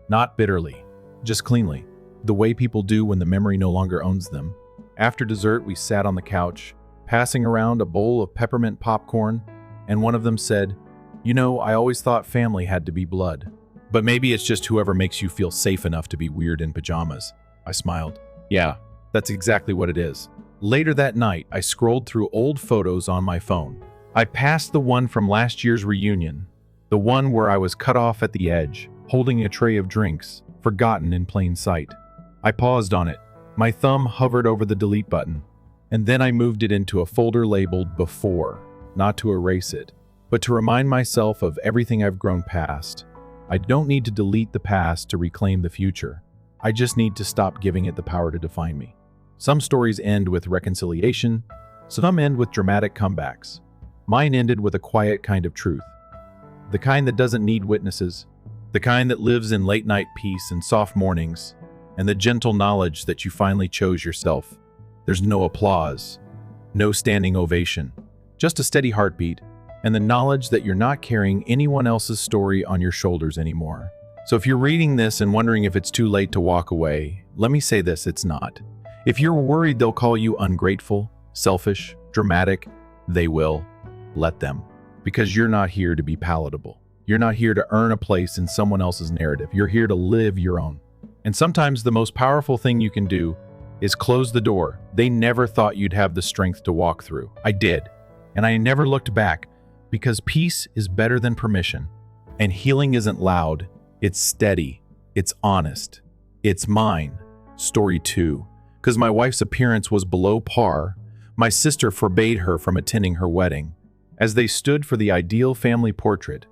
Not bitterly, just cleanly, the way people do when the memory no longer owns them. After dessert, we sat on the couch, passing around a bowl of peppermint popcorn, and one of them said, "You know, I always thought family had to be blood. But maybe it's just whoever makes you feel safe enough to be weird in pajamas." I smiled. Yeah, that's exactly what it is. Later that night, I scrolled through old photos on my phone. I passed the one from last year's reunion, the one where I was cut off at the edge, holding a tray of drinks, forgotten in plain sight. I paused on it. My thumb hovered over the delete button, and then I moved it into a folder labeled Before, not to erase it, but to remind myself of everything I've grown past. I don't need to delete the past to reclaim the future. I just need to stop giving it the power to define me. Some stories end with reconciliation, some end with dramatic comebacks. Mine ended with a quiet kind of truth. The kind that doesn't need witnesses, the kind that lives in late-night peace and soft mornings, and the gentle knowledge that you finally chose yourself. There's no applause, no standing ovation, just a steady heartbeat, and the knowledge that you're not carrying anyone else's story on your shoulders anymore. So if you're reading this and wondering if it's too late to walk away, let me say this, it's not. If you're worried they'll call you ungrateful, selfish, dramatic, they will. Let them. Because you're not here to be palatable. You're not here to earn a place in someone else's narrative. You're here to live your own. And sometimes the most powerful thing you can do is close the door they never thought you'd have the strength to walk through. I did. And I never looked back. Because peace is better than permission, and healing isn't loud, it's steady, it's honest, it's mine. Story 2. Because my wife's appearance was below par, my sister forbade her from attending her wedding. As they stood for the ideal family portrait,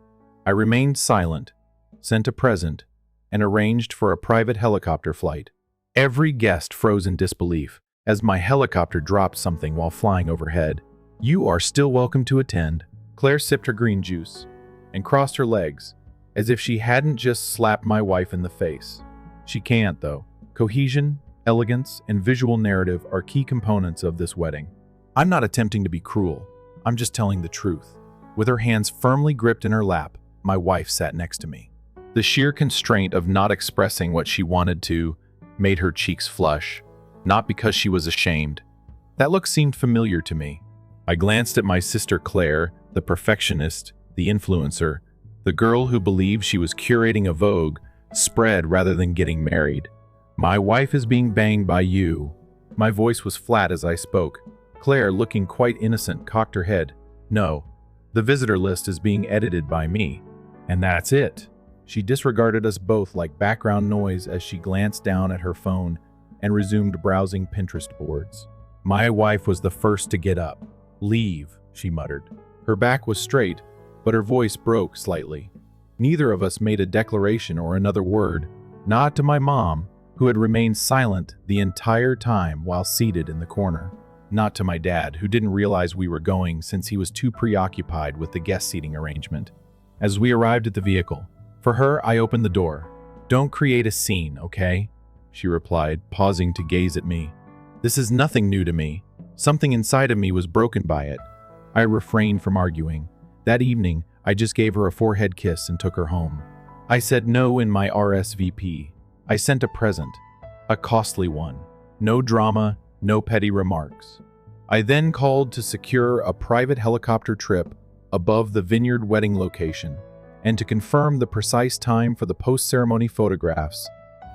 I remained silent, sent a present, and arranged for a private helicopter flight. Every guest froze in disbelief as my helicopter dropped something while flying overhead. "You are still welcome to attend." Claire sipped her green juice and crossed her legs, as if she hadn't just slapped my wife in the face. She can't, though. Cohesion, elegance, and visual narrative are key components of this wedding. I'm not attempting to be cruel. I'm just telling the truth. With her hands firmly gripped in her lap, my wife sat next to me. The sheer constraint of not expressing what she wanted to made her cheeks flush, not because she was ashamed, That look seemed familiar to me. I glanced at my sister Claire, the perfectionist, the influencer, the girl who believed she was curating a Vogue spread rather than getting married. My wife is being banged by you. My voice was flat as I spoke. Claire, looking quite innocent, cocked her head. No, the visitor list is being edited by me. And that's it. She disregarded us both like background noise as she glanced down at her phone and resumed browsing Pinterest boards. My wife was the first to get up. Leave, she muttered. Her back was straight, but her voice broke slightly. Neither of us made a declaration or another word, not to my mom, who had remained silent the entire time while seated in the corner. Not to my dad, who didn't realize we were going since he was too preoccupied with the guest seating arrangement. As we arrived at the vehicle, for her, I opened the door. Don't create a scene, okay? She replied, pausing to gaze at me. This is nothing new to me. Something inside of me was broken by it. I refrained from arguing. That evening, I just gave her a forehead kiss and took her home. I said no in my RSVP. I sent a present, a costly one. No drama, no petty remarks. I then called to secure a private helicopter trip above the vineyard wedding location and to confirm the precise time for the post-ceremony photographs,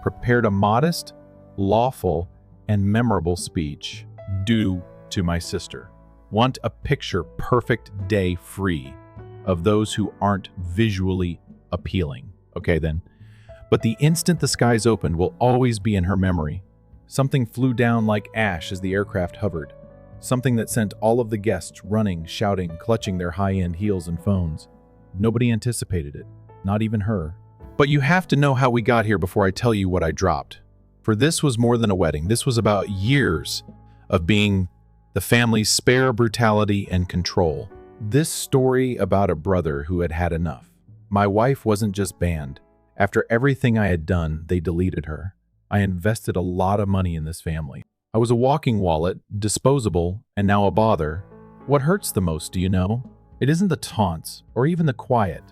prepared a modest, lawful, and memorable speech due to my sister. Want a picture-perfect day free of those who aren't visually appealing. Okay then. But the instant the skies opened will always be in her memory. Something flew down like ash as the aircraft hovered. Something that sent all of the guests running, shouting, clutching their high-end heels and phones. Nobody anticipated it, not even her. But you have to know how we got here before I tell you what I dropped. For this was more than a wedding. This was about years of being the family's spare brutality and control. This story about a brother who had had enough. My wife wasn't just banned. After everything I had done, they deleted her. I invested a lot of money in this family. I was a walking wallet, disposable, and now a bother. What hurts the most, do you know? It isn't the taunts, or even the quiet.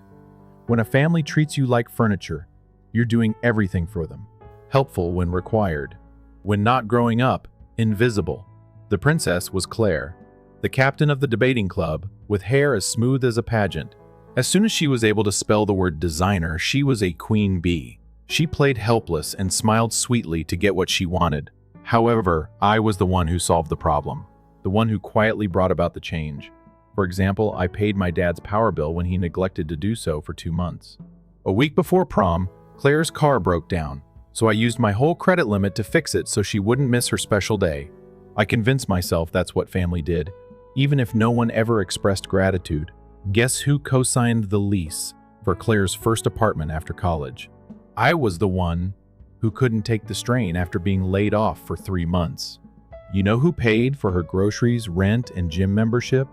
When a family treats you like furniture, you're doing everything for them. Helpful when required. When not growing up, invisible. The princess was Claire, the captain of the debating club, with hair as smooth as a pageant. As soon as she was able to spell the word designer, she was a queen bee. She played helpless and smiled sweetly to get what she wanted. However, I was the one who solved the problem, the one who quietly brought about the change. For example, I paid my dad's power bill when he neglected to do so for 2 months. A week before prom, Claire's car broke down, so I used my whole credit limit to fix it so she wouldn't miss her special day. I convinced myself that's what family did, even if no one ever expressed gratitude. Guess who co-signed the lease for Claire's first apartment after college? I was the one who couldn't take the strain after being laid off for 3 months. You know who paid for her groceries, rent, and gym membership?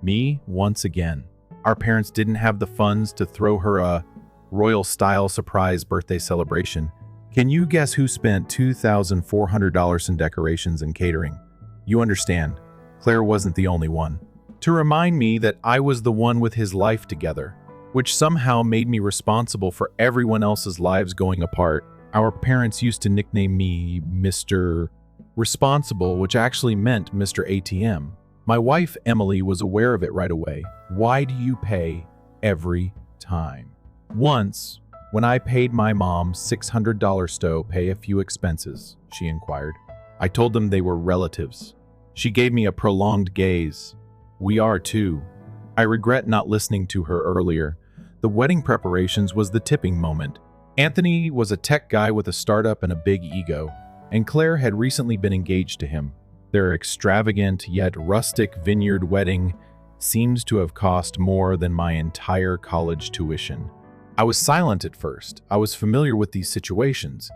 Me, once again. Our parents didn't have the funds to throw her a royal-style surprise birthday celebration. Can you guess who spent $2,400 in decorations and catering? You understand, Claire wasn't the only one. To remind me that I was the one with his life together, which somehow made me responsible for everyone else's lives going apart. Our parents used to nickname me Mr. Responsible, which actually meant Mr. ATM. My wife, Emily, was aware of it right away. Why do you pay every time? Once, when I paid my mom $600 to pay a few expenses, she inquired. I told them they were relatives. She gave me a prolonged gaze. We are too. I regret not listening to her earlier. The wedding preparations was the tipping moment. Anthony was a tech guy with a startup and a big ego, and Claire had recently been engaged to him. Their extravagant yet rustic vineyard wedding seems to have cost more than my entire college tuition. I was silent at first. I was familiar with these situations.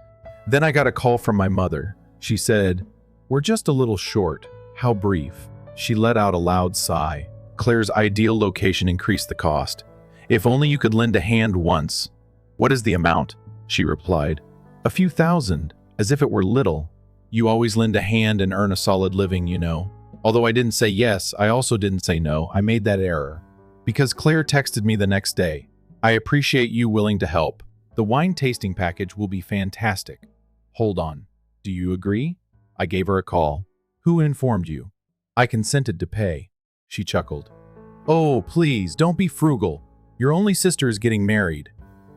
Then I got a call from my mother. She said, "We're just a little short." How brief. She let out a loud sigh. Claire's ideal location increased the cost. If only you could lend a hand once. What is the amount? She replied. A few thousand, as if it were little. You always lend a hand and earn a solid living, you know. Although I didn't say yes, I also didn't say no. I made that error. Because Claire texted me the next day. I appreciate you willing to help. The wine tasting package will be fantastic. Hold on. Do you agree? I gave her a call. Who informed you? I consented to pay. She chuckled. Oh, please, don't be frugal. Your only sister is getting married.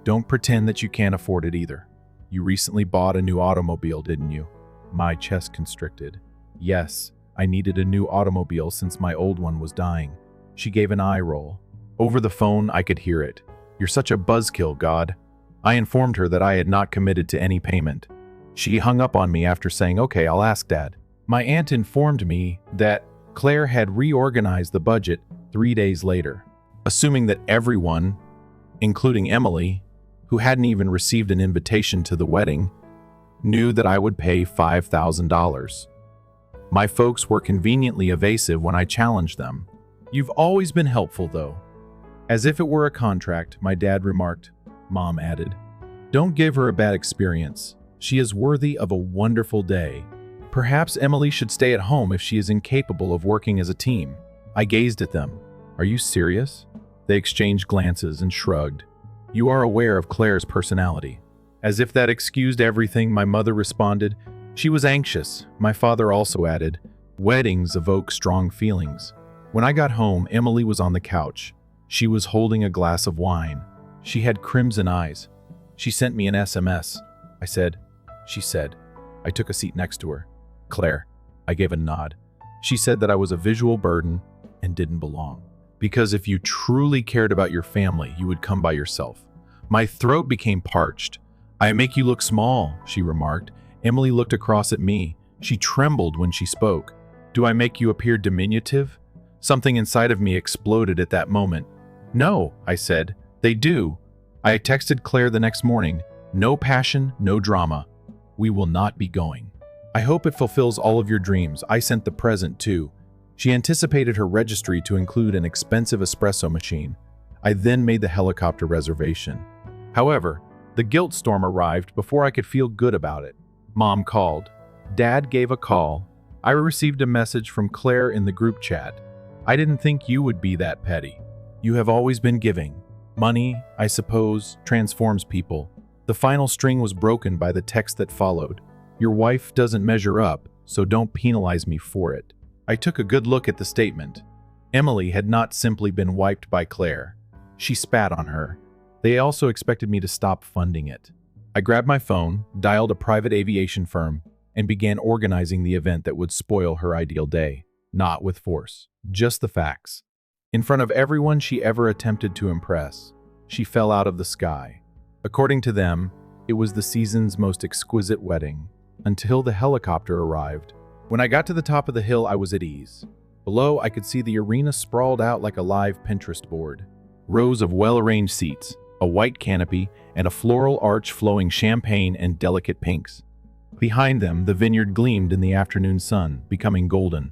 Don't pretend that you can't afford it either. You recently bought a new automobile, didn't you? My chest constricted. Yes, I needed a new automobile since my old one was dying. She gave an eye roll. Over the phone, I could hear it. You're such a buzzkill, God. I informed her that I had not committed to any payment. She hung up on me after saying, okay, I'll ask Dad. My aunt informed me that Claire had reorganized the budget 3 days later, assuming that everyone, including Emily, who hadn't even received an invitation to the wedding, knew that I would pay $5,000. My folks were conveniently evasive when I challenged them. You've always been helpful, though. As if it were a contract, my dad remarked. Mom added, don't give her a bad experience. She is worthy of a wonderful day. Perhaps Emily should stay at home if she is incapable of working as a team. I gazed at them. Are you serious? They exchanged glances and shrugged. You are aware of Claire's personality. As if that excused everything, my mother responded. She was anxious. My father also added, weddings evoke strong feelings. When I got home, Emily was on the couch. She was holding a glass of wine. She had crimson eyes. She sent me an SMS. She said. I took a seat next to her. Claire. I gave a nod. She said that I was a visual burden and didn't belong. Because if you truly cared about your family, you would come by yourself. My throat became parched. I make you look small, she remarked. Emily looked across at me. She trembled when she spoke. Do I make you appear diminutive? Something inside of me exploded at that moment. No, I said. They do. I texted Claire the next morning. No passion, no drama. We will not be going. I hope it fulfills all of your dreams. I sent the present too. She anticipated her registry to include an expensive espresso machine. I then made the helicopter reservation. However, the guilt storm arrived before I could feel good about it. Mom called. Dad gave a call. I received a message from Claire in the group chat. I didn't think you would be that petty. You have always been giving. Money, I suppose, transforms people. The final string was broken by the text that followed. Your wife doesn't measure up, so don't penalize me for it. I took a good look at the statement. Emily had not simply been wiped by Claire. She spat on her. They also expected me to stop funding it. I grabbed my phone, dialed a private aviation firm, and began organizing the event that would spoil her ideal day. Not with force, just the facts. In front of everyone she ever attempted to impress, she fell out of the sky. According to them, it was the season's most exquisite wedding, until the helicopter arrived. When I got to the top of the hill, I was at ease. Below, I could see the arena sprawled out like a live Pinterest board. Rows of well-arranged seats, a white canopy, and a floral arch flowing champagne and delicate pinks. Behind them, the vineyard gleamed in the afternoon sun, becoming golden.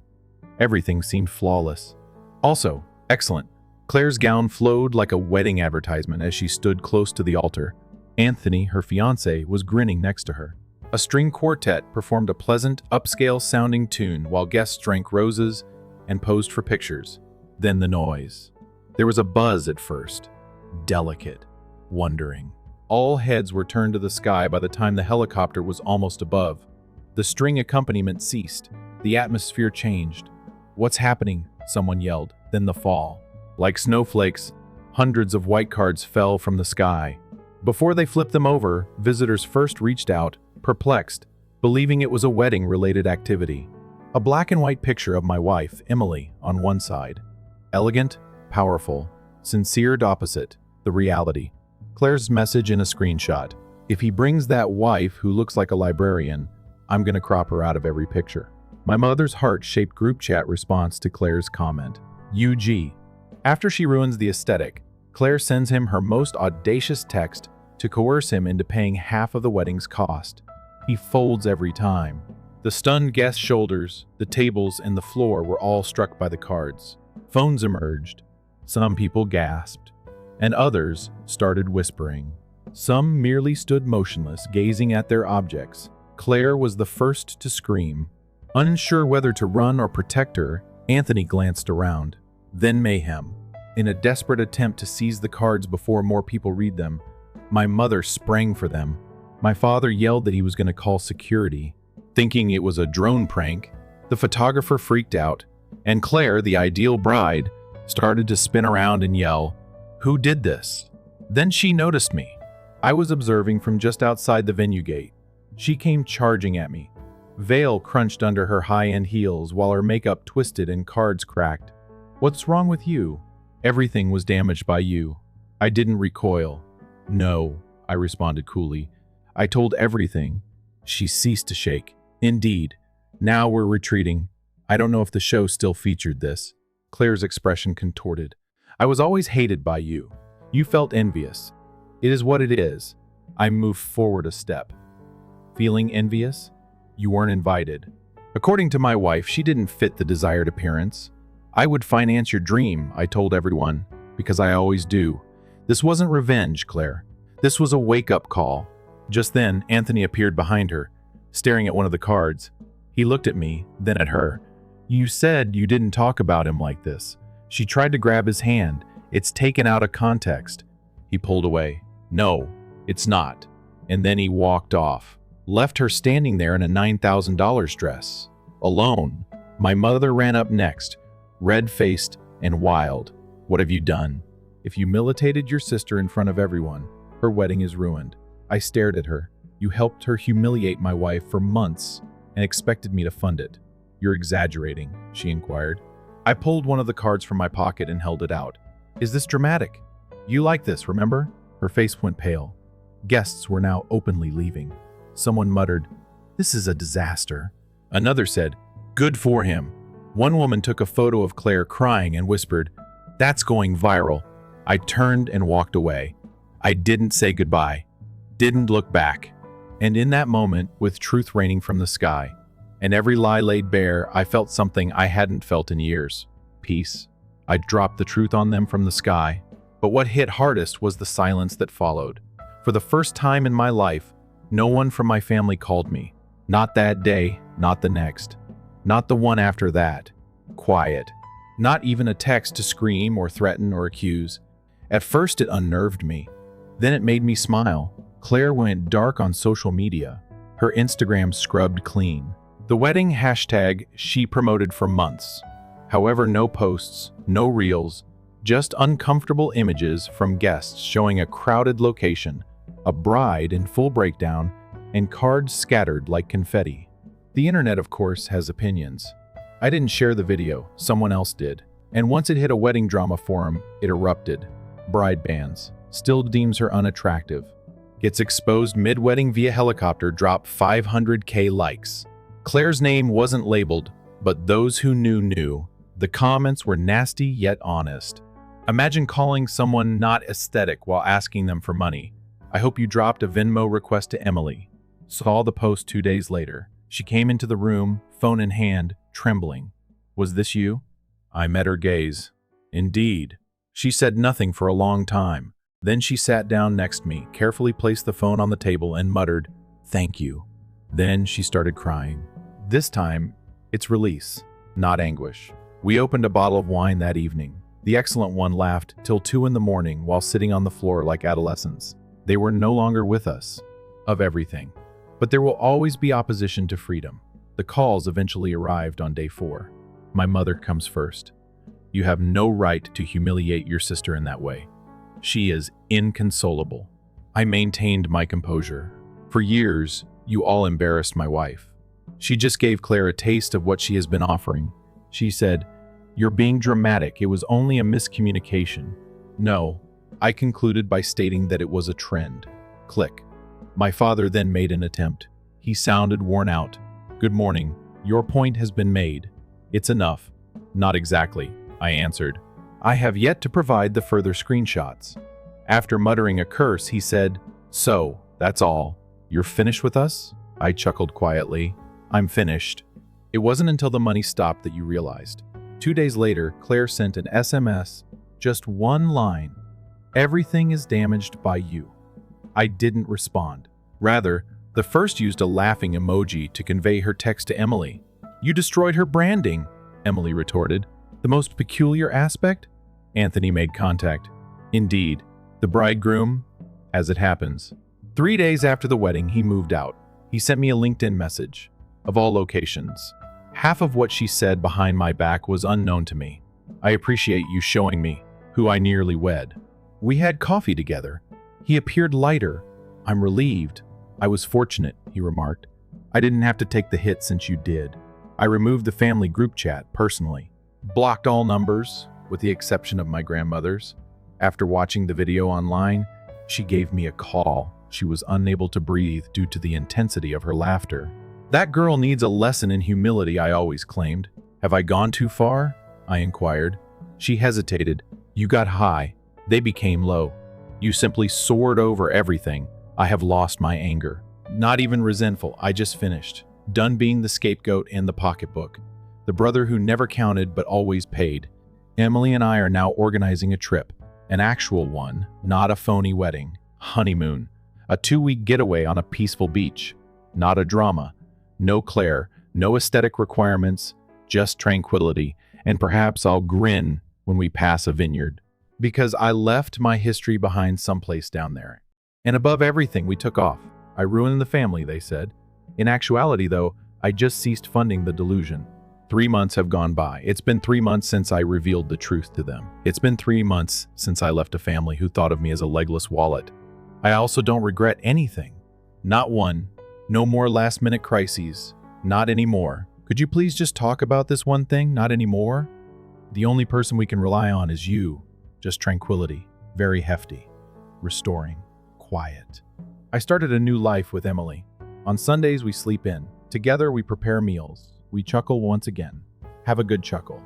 Everything seemed flawless. Also, excellent. Claire's gown flowed like a wedding advertisement as she stood close to the altar. Anthony, her fiancé, was grinning next to her. A string quartet performed a pleasant, upscale-sounding tune while guests drank roses and posed for pictures. Then the noise. There was a buzz at first. Delicate. Wondering. All heads were turned to the sky by the time the helicopter was almost above. The string accompaniment ceased. The atmosphere changed. What's happening? Someone yelled. Then the fall. Like snowflakes, hundreds of white cards fell from the sky. Before they flipped them over, visitors first reached out, perplexed, believing it was a wedding-related activity. A black and white picture of my wife, Emily, on one side. Elegant, powerful, sincere opposite, the reality. Claire's message in a screenshot. If he brings that wife who looks like a librarian, I'm gonna crop her out of every picture. My mother's heart-shaped group chat response to Claire's comment. UG. After she ruins the aesthetic, Claire sends him her most audacious text to coerce him into paying half of the wedding's cost. He folds every time. The stunned guests' shoulders, the tables, and the floor were all struck by the cards. Phones emerged. Some people gasped, and others started whispering. Some merely stood motionless, gazing at their objects. Claire was the first to scream. Unsure whether to run or protect her, Anthony glanced around. Then mayhem. In a desperate attempt to seize the cards before more people read them, my mother sprang for them. My father yelled that he was going to call security. Thinking it was a drone prank, the photographer freaked out. And Claire, the ideal bride, started to spin around and yell, "Who did this?" Then she noticed me. I was observing from just outside the venue gate. She came charging at me. Veil crunched under her high-end heels while her makeup twisted and cards cracked. "What's wrong with you?" "Everything was damaged by you." I didn't recoil. "No," I responded coolly. "I told everything." She ceased to shake. "Indeed. Now we're retreating. I don't know if the show still featured this." Claire's expression contorted. "I was always hated by you. You felt envious. It is what it is." I moved forward a step. "Feeling envious? You weren't invited." According to my wife, she didn't fit the desired appearance. "I would finance your dream," I told everyone, "because I always do." This wasn't revenge, Claire. This was a wake-up call. Just then, Anthony appeared behind her, staring at one of the cards. He looked at me, then at her. "You said you didn't talk about him like this." She tried to grab his hand. "It's taken out of context." He pulled away. "No, it's not." And then he walked off, left her standing there in a $9,000 dress, alone. My mother ran up next, red-faced and wild. "What have you done? If humiliated your sister in front of everyone, her wedding is ruined." I stared at her. "You helped her humiliate my wife for months and expected me to fund it." "You're exaggerating," she inquired. I pulled one of the cards from my pocket and held it out. "Is this dramatic? You like this, remember?" Her face went pale. Guests were now openly leaving. Someone muttered, "This is a disaster." Another said, "Good for him." One woman took a photo of Claire crying and whispered, "That's going viral." I turned and walked away. I didn't say goodbye, didn't look back. And in that moment, with truth raining from the sky, and every lie laid bare, I felt something I hadn't felt in years. Peace. I dropped the truth on them from the sky. But what hit hardest was the silence that followed. For the first time in my life, no one from my family called me. Not that day, not the next. Not the one after that. Quiet. Not even a text to scream or threaten or accuse. At first it unnerved me. Then it made me smile. Claire went dark on social media. Her Instagram scrubbed clean. The wedding hashtag she promoted for months. However, no posts, no reels, just uncomfortable images from guests showing a crowded location, a bride in full breakdown, and cards scattered like confetti. The internet, of course, has opinions. I didn't share the video, someone else did. And once it hit a wedding drama forum, it erupted. Bride bans. Still deems her unattractive. Gets exposed mid-wedding via helicopter, drop 500K likes. Claire's name wasn't labeled, but those who knew. The comments were nasty yet honest. Imagine calling someone not aesthetic while asking them for money. "I hope you dropped a Venmo request to Emily." Saw the post 2 days later. She came into the room, phone in hand, trembling. "Was this you?" I met her gaze. "Indeed." She said nothing for a long time. Then she sat down next to me, carefully placed the phone on the table, and muttered, "Thank you." Then she started crying. This time, it's release, not anguish. We opened a bottle of wine that evening. The excellent one laughed till 2 in the morning while sitting on the floor like adolescents. They were no longer with us. Of everything. But there will always be opposition to freedom. The calls eventually arrived on day 4. My mother comes first. "You have no right to humiliate your sister in that way. She is inconsolable." I maintained my composure. "For years, you all embarrassed my wife. She just gave Claire a taste of what she has been offering." She said, "You're being dramatic. It was only a miscommunication." "No," I concluded by stating that it was a trend. Click. My father then made an attempt. He sounded worn out. "Good morning. Your point has been made. It's enough." "Not exactly," I answered. "I have yet to provide the further screenshots." After muttering a curse, he said, "So, that's all. You're finished with us?" I chuckled quietly. "I'm finished." It wasn't until the money stopped that you realized. 2 days later, Claire sent an SMS, just one line. "Everything is damaged by you." I didn't respond. Rather, the first used a laughing emoji to convey her text to Emily. "You destroyed her branding," Emily retorted. "The most peculiar aspect?" Anthony made contact. "Indeed, the bridegroom, as it happens." 3 days after the wedding, he moved out. He sent me a LinkedIn message. Of all locations. Half of what she said behind my back was unknown to me. I appreciate you showing me who I nearly wed. We had coffee together. He appeared lighter. I'm relieved. I was fortunate, he remarked. I didn't have to take the hit since you did. I removed the family group chat personally. Blocked all numbers, with the exception of my grandmother's. After watching the video online, she gave me a call. She was unable to breathe due to the intensity of her laughter. That girl needs a lesson in humility, I always claimed. Have I gone too far? I inquired. She hesitated. You got high. They became low. You simply soared over everything. I have lost my anger. Not even resentful, I just finished. Done being the scapegoat and the pocketbook. The brother who never counted but always paid. Emily and I are now organizing a trip. An actual one, not a phony wedding. Honeymoon. A 2-week getaway on a peaceful beach. Not a drama. No Claire, no aesthetic requirements, just tranquility, and perhaps I'll grin when we pass a vineyard. Because I left my history behind someplace down there. And above everything, we took off. I ruined the family, they said. In actuality, though, I just ceased funding the delusion. 3 months have gone by. It's been 3 months since I revealed the truth to them. It's been 3 months since I left a family who thought of me as a legless wallet. I also don't regret anything. Not one. No more last-minute crises. Not anymore. Could you please just talk about this one thing? Not anymore? The only person we can rely on is you. Just tranquility. Very hefty. Restoring. Quiet. I started a new life with Emily. On Sundays, we sleep in. Together, we prepare meals. We chuckle once again. Have a good chuckle.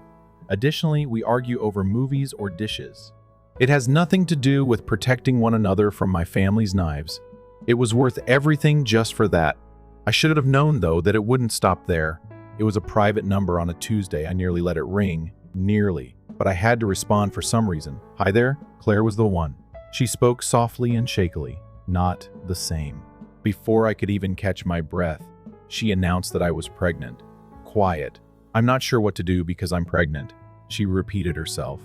Additionally, we argue over movies or dishes. It has nothing to do with protecting one another from my family's knives. It was worth everything just for that. I should have known, though, that it wouldn't stop there. It was a private number on a Tuesday. I nearly let it ring. Nearly. But I had to respond for some reason. Hi there, Claire was the one. She spoke softly and shakily. Not the same. Before I could even catch my breath, she announced that I was pregnant. Quiet. I'm not sure what to do because I'm pregnant, she repeated herself.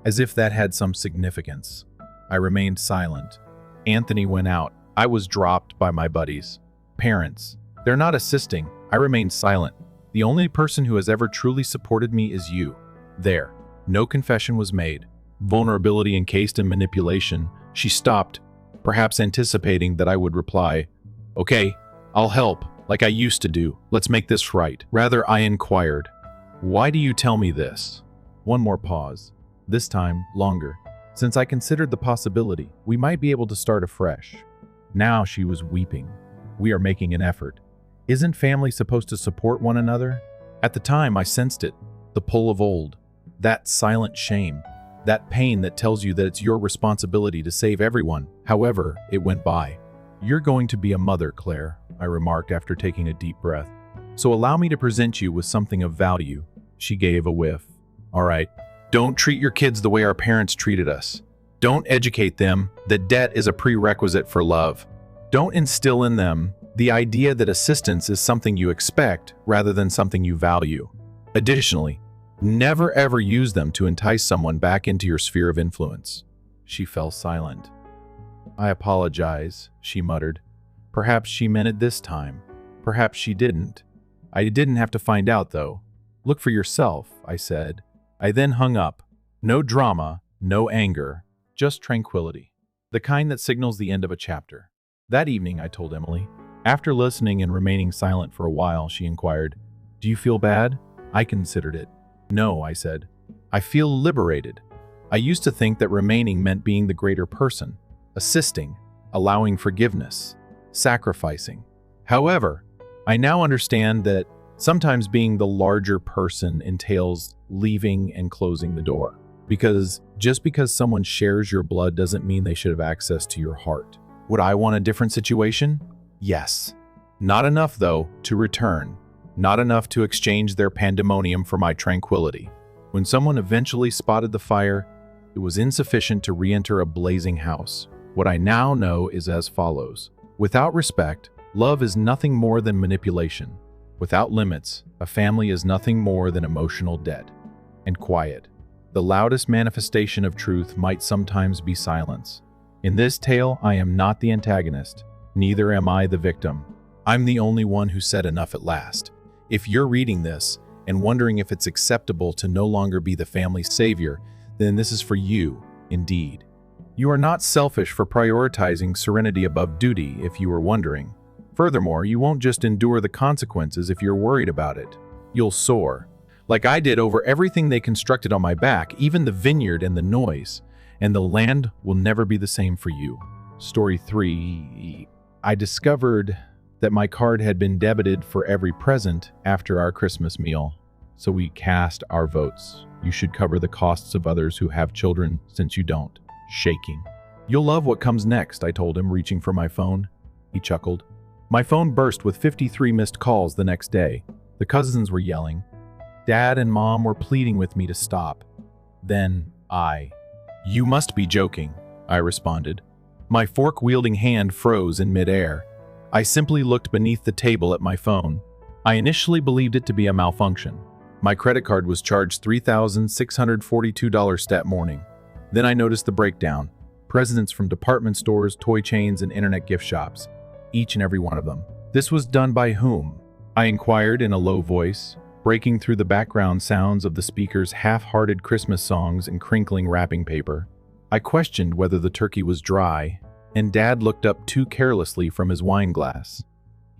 As if that had some significance. I remained silent. Anthony went out. I was dropped by my buddies. Parents. They're not assisting. I remained silent. The only person who has ever truly supported me is you. There. No confession was made. Vulnerability encased in manipulation. She stopped, perhaps anticipating that I would reply, Okay, I'll help, like I used to do. Let's make this right. Rather, I inquired, Why do you tell me this? One more pause. This time, longer. Since I considered the possibility, we might be able to start afresh. Now she was weeping. We are making an effort. Isn't family supposed to support one another? At the time, I sensed it. The pull of old. That silent shame. That pain that tells you that it's your responsibility to save everyone. However, it went by. You're going to be a mother, Claire, I remarked after taking a deep breath. So allow me to present you with something of value. She gave a whiff. All right. Don't treat your kids the way our parents treated us. Don't educate them that debt is a prerequisite for love. Don't instill in them the idea that assistance is something you expect rather than something you value. Additionally, never ever use them to entice someone back into your sphere of influence. She fell silent. I apologize, she muttered. Perhaps she meant it this time. Perhaps she didn't. I didn't have to find out, though. Look for yourself, I said. I then hung up. No drama, no anger, just tranquility. The kind that signals the end of a chapter. That evening, I told Emily. After listening and remaining silent for a while, she inquired, Do you feel bad? I considered it. No, I said. I feel liberated. I used to think that remaining meant being the greater person, assisting, allowing forgiveness, sacrificing. However, I now understand that sometimes being the larger person entails leaving and closing the door. Because just because someone shares your blood doesn't mean they should have access to your heart. Would I want a different situation? Yes. Not enough, though, to return. Not enough to exchange their pandemonium for my tranquility. When someone eventually spotted the fire, it was insufficient to re-enter a blazing house. What I now know is as follows. Without respect, love is nothing more than manipulation. Without limits, a family is nothing more than emotional debt. And quiet. The loudest manifestation of truth might sometimes be silence. In this tale, I am not the antagonist. Neither am I the victim. I'm the only one who said enough at last. If you're reading this and wondering if it's acceptable to no longer be the family's savior, then this is for you, indeed. You are not selfish for prioritizing serenity above duty, if you were wondering. Furthermore, you won't just endure the consequences if you're worried about it. You'll soar. Like I did over everything they constructed on my back, even the vineyard and the noise. And the land will never be the same for you. Story 3. I discovered that my card had been debited for every present after our Christmas meal. So we cast our votes. You should cover the costs of others who have children since you don't. Shaking. You'll love what comes next, I told him, reaching for my phone. He chuckled. My phone burst with 53 missed calls the next day. The cousins were yelling. Dad and Mom were pleading with me to stop. Then You must be joking, I responded. My fork-wielding hand froze in midair. I simply looked beneath the table at my phone. I initially believed it to be a malfunction. My credit card was charged $3,642 that morning. Then I noticed the breakdown. Presidents from department stores, toy chains, and internet gift shops. Each and every one of them. This was done by whom? I inquired in a low voice, breaking through the background sounds of the speaker's half-hearted Christmas songs and crinkling wrapping paper. I questioned whether the turkey was dry, and Dad looked up too carelessly from his wine glass.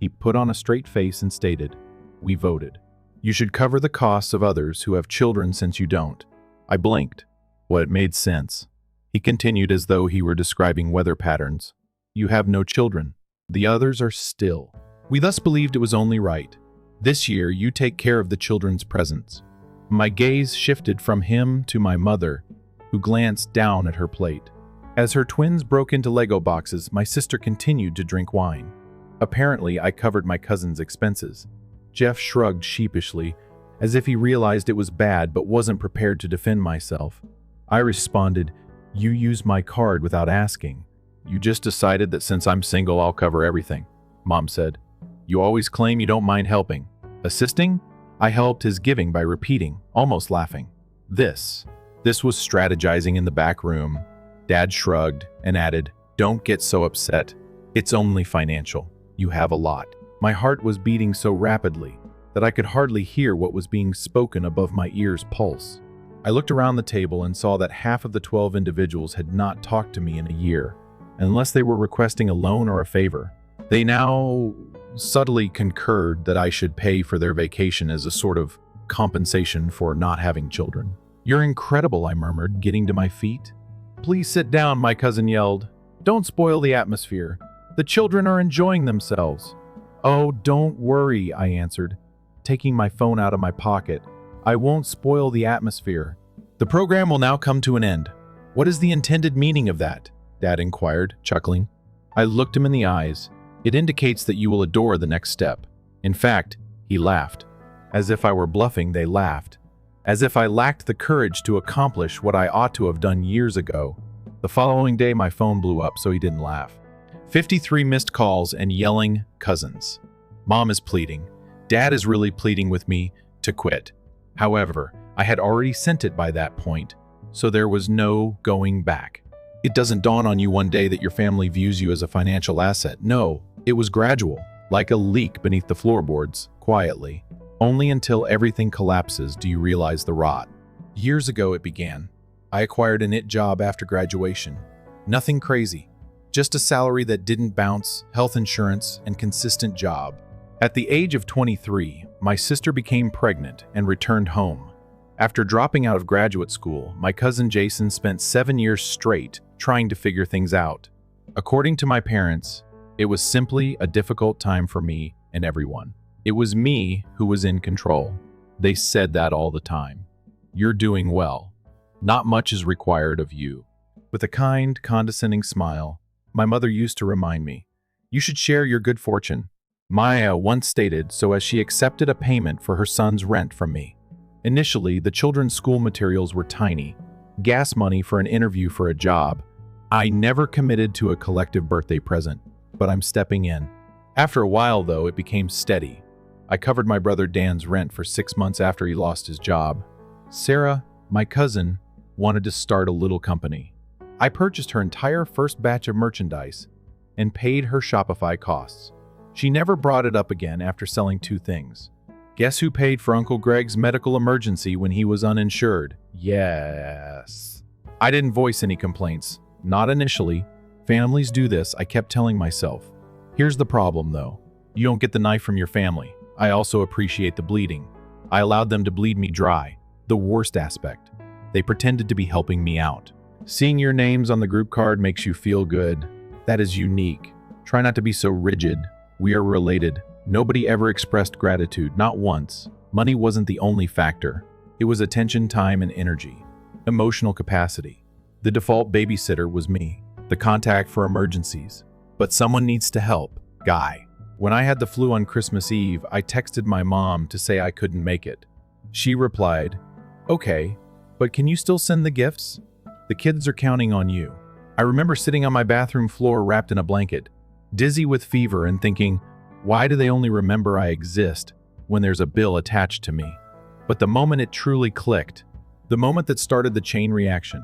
He put on a straight face and stated, "We voted. You should cover the costs of others who have children since you don't." I blinked. Well, it made sense. He continued as though he were describing weather patterns. "You have no children. The others are still. We thus believed it was only right. This year, you take care of the children's presents." My gaze shifted from him to my mother, who glanced down at her plate. As her twins broke into Lego boxes, my sister continued to drink wine. Apparently, I covered my cousin's expenses. Jeff shrugged sheepishly, as if he realized it was bad but wasn't prepared to defend myself. I responded, "You used my card without asking. You just decided that since I'm single, I'll cover everything," Mom said. "You always claim you don't mind helping. Assisting?" I helped his giving by repeating, almost laughing. This was strategizing in the back room. Dad shrugged and added, "Don't get so upset. It's only financial. You have a lot." My heart was beating so rapidly that I could hardly hear what was being spoken above my ear's pulse. I looked around the table and saw that half of the 12 individuals had not talked to me in a year, unless they were requesting a loan or a favor. They now subtly concurred that I should pay for their vacation as a sort of compensation for not having children. "You're incredible," I murmured, getting to my feet. "Please sit down," my cousin yelled. "Don't spoil the atmosphere. The children are enjoying themselves." "Oh, don't worry," I answered, taking my phone out of my pocket. "I won't spoil the atmosphere. The program will now come to an end." "What is the intended meaning of that?" Dad inquired, chuckling. I looked him in the eyes. "It indicates that you will adore the next step." In fact, he laughed. As if I were bluffing, they laughed. As if I lacked the courage to accomplish what I ought to have done years ago. The following day, my phone blew up, so he didn't laugh. 53 missed calls and yelling cousins. Mom is pleading. Dad is really pleading with me to quit. However, I had already sent it by that point, so there was no going back. It doesn't dawn on you one day that your family views you as a financial asset. No, it was gradual, like a leak beneath the floorboards, quietly. Only until everything collapses do you realize the rot. Years ago it began. I acquired an IT job after graduation. Nothing crazy, just a salary that didn't bounce, health insurance, and consistent job. At the age of 23, my sister became pregnant and returned home. After dropping out of graduate school, my cousin Jason spent 7 years straight trying to figure things out. According to my parents, it was simply a difficult time for me and everyone. It was me who was in control. They said that all the time. "You're doing well. Not much is required of you." With a kind, condescending smile, my mother used to remind me, "You should share your good fortune." Maya once stated so as she accepted a payment for her son's rent from me. Initially, the children's school materials were tiny, gas money for an interview for a job. I never committed to a collective birthday present, but I'm stepping in. After a while, though, it became steady. I covered my brother Dan's rent for 6 months after he lost his job. Sarah, my cousin, wanted to start a little company. I purchased her entire first batch of merchandise and paid her Shopify costs. She never brought it up again after selling 2 things: Guess who paid for Uncle Greg's medical emergency when he was uninsured? Yes. I didn't voice any complaints. Not initially. Families do this, I kept telling myself. Here's the problem, though. You don't get the knife from your family. I also appreciate the bleeding. I allowed them to bleed me dry. The worst aspect. They pretended to be helping me out. Seeing your names on the group card makes you feel good. That is unique. Try not to be so rigid. We are related. Nobody ever expressed gratitude, not once. Money wasn't the only factor. It was attention, time, and energy. Emotional capacity. The default babysitter was me. The contact for emergencies. But someone needs to help. Guy. When I had the flu on Christmas Eve, I texted my mom to say I couldn't make it. She replied, "Okay, but can you still send the gifts? The kids are counting on you." I remember sitting on my bathroom floor wrapped in a blanket, dizzy with fever and thinking, why do they only remember I exist when there's a bill attached to me? But the moment it truly clicked, the moment that started the chain reaction,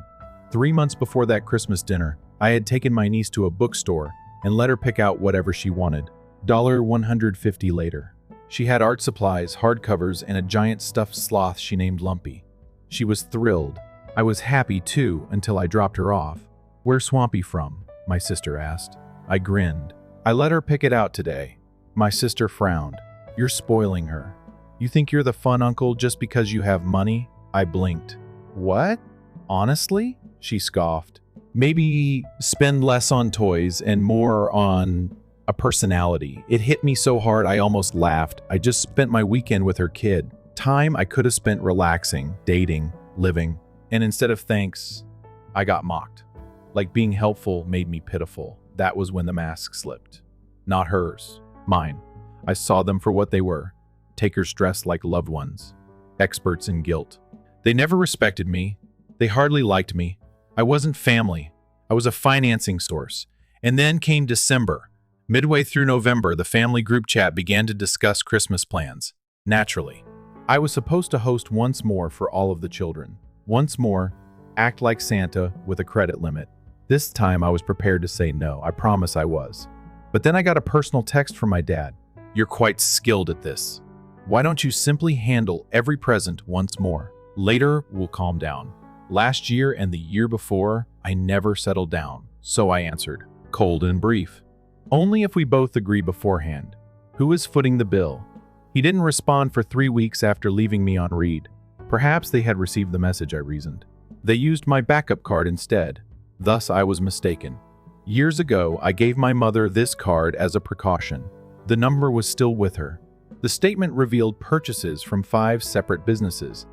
3 months before that Christmas dinner, I had taken my niece to a bookstore and let her pick out whatever she wanted. $150 later. She had art supplies, hardcovers, and a giant stuffed sloth she named Lumpy. She was thrilled. I was happy too until I dropped her off. "Where's Swampy from?" my sister asked. I grinned. "I let her pick it out today." My sister frowned. "You're spoiling her. You think you're the fun uncle just because you have money?" I blinked. "What? Honestly?" she scoffed. "Maybe spend less on toys and more on a personality." It hit me so hard I almost laughed. I just spent my weekend with her kid. Time I could have spent relaxing, dating, living. And instead of thanks, I got mocked. Like being helpful made me pitiful. That was when the mask slipped. Not hers. Mine. I saw them for what they were. Takers dressed like loved ones. Experts in guilt. They never respected me. They hardly liked me. I wasn't family. I was a financing source. And then came December. Midway through November, the family group chat began to discuss Christmas plans. Naturally. I was supposed to host once more for all of the children. Once more, act like Santa with a credit limit. This time I was prepared to say no. I promise I was. But then I got a personal text from my dad. "You're quite skilled at this. Why don't you simply handle every present once more? Later, we'll calm down." Last year and the year before, I never settled down. So I answered, cold and brief. "Only if we both agree beforehand. Who is footing the bill?" He didn't respond for 3 weeks after leaving me on read. Perhaps they had received the message, I reasoned. They used my backup card instead. Thus I was mistaken. Years ago, I gave my mother this card as a precaution. The number was still with her. The statement revealed purchases from 5 separate businesses,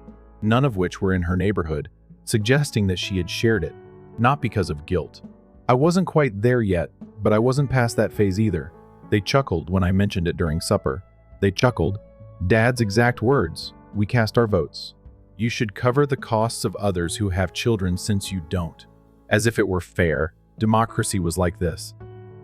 none of which were in her neighborhood, suggesting that she had shared it, not because of guilt. I wasn't quite there yet, but I wasn't past that phase either. They chuckled when I mentioned it during supper. They chuckled. Dad's exact words. We cast our votes. "You should cover the costs of others who have children since you don't." As if it were fair. Democracy was like this.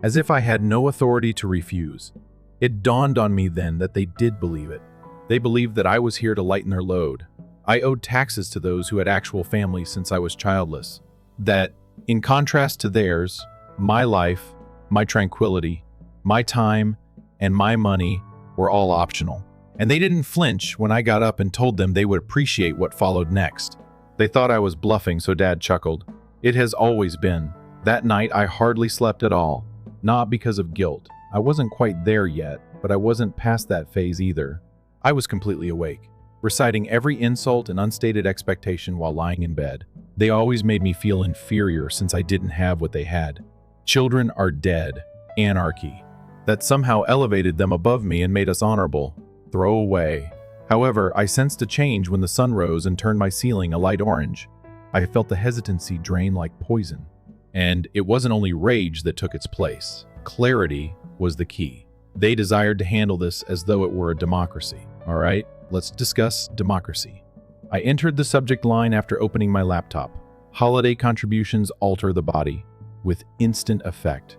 As if I had no authority to refuse. It dawned on me then that they did believe it. They believed that I was here to lighten their load. I owed taxes to those who had actual families since I was childless. That, in contrast to theirs, my life, my tranquility, my time, and my money were all optional. And they didn't flinch when I got up and told them they would appreciate what followed next. They thought I was bluffing, so Dad chuckled. It has always been. That night, I hardly slept at all. Not because of guilt. I wasn't quite there yet, but I wasn't past that phase either. I was completely awake, reciting every insult and unstated expectation while lying in bed. They always made me feel inferior since I didn't have what they had. Children are dead. Anarchy. That somehow elevated them above me and made us honorable. Throw away. However, I sensed a change when the sun rose and turned my ceiling a light orange. I felt the hesitancy drain like poison. And it wasn't only rage that took its place. Clarity was the key. They desired to handle this as though it were a democracy. All right, let's discuss democracy. I entered the subject line after opening my laptop. Holiday contributions alter the body with instant effect.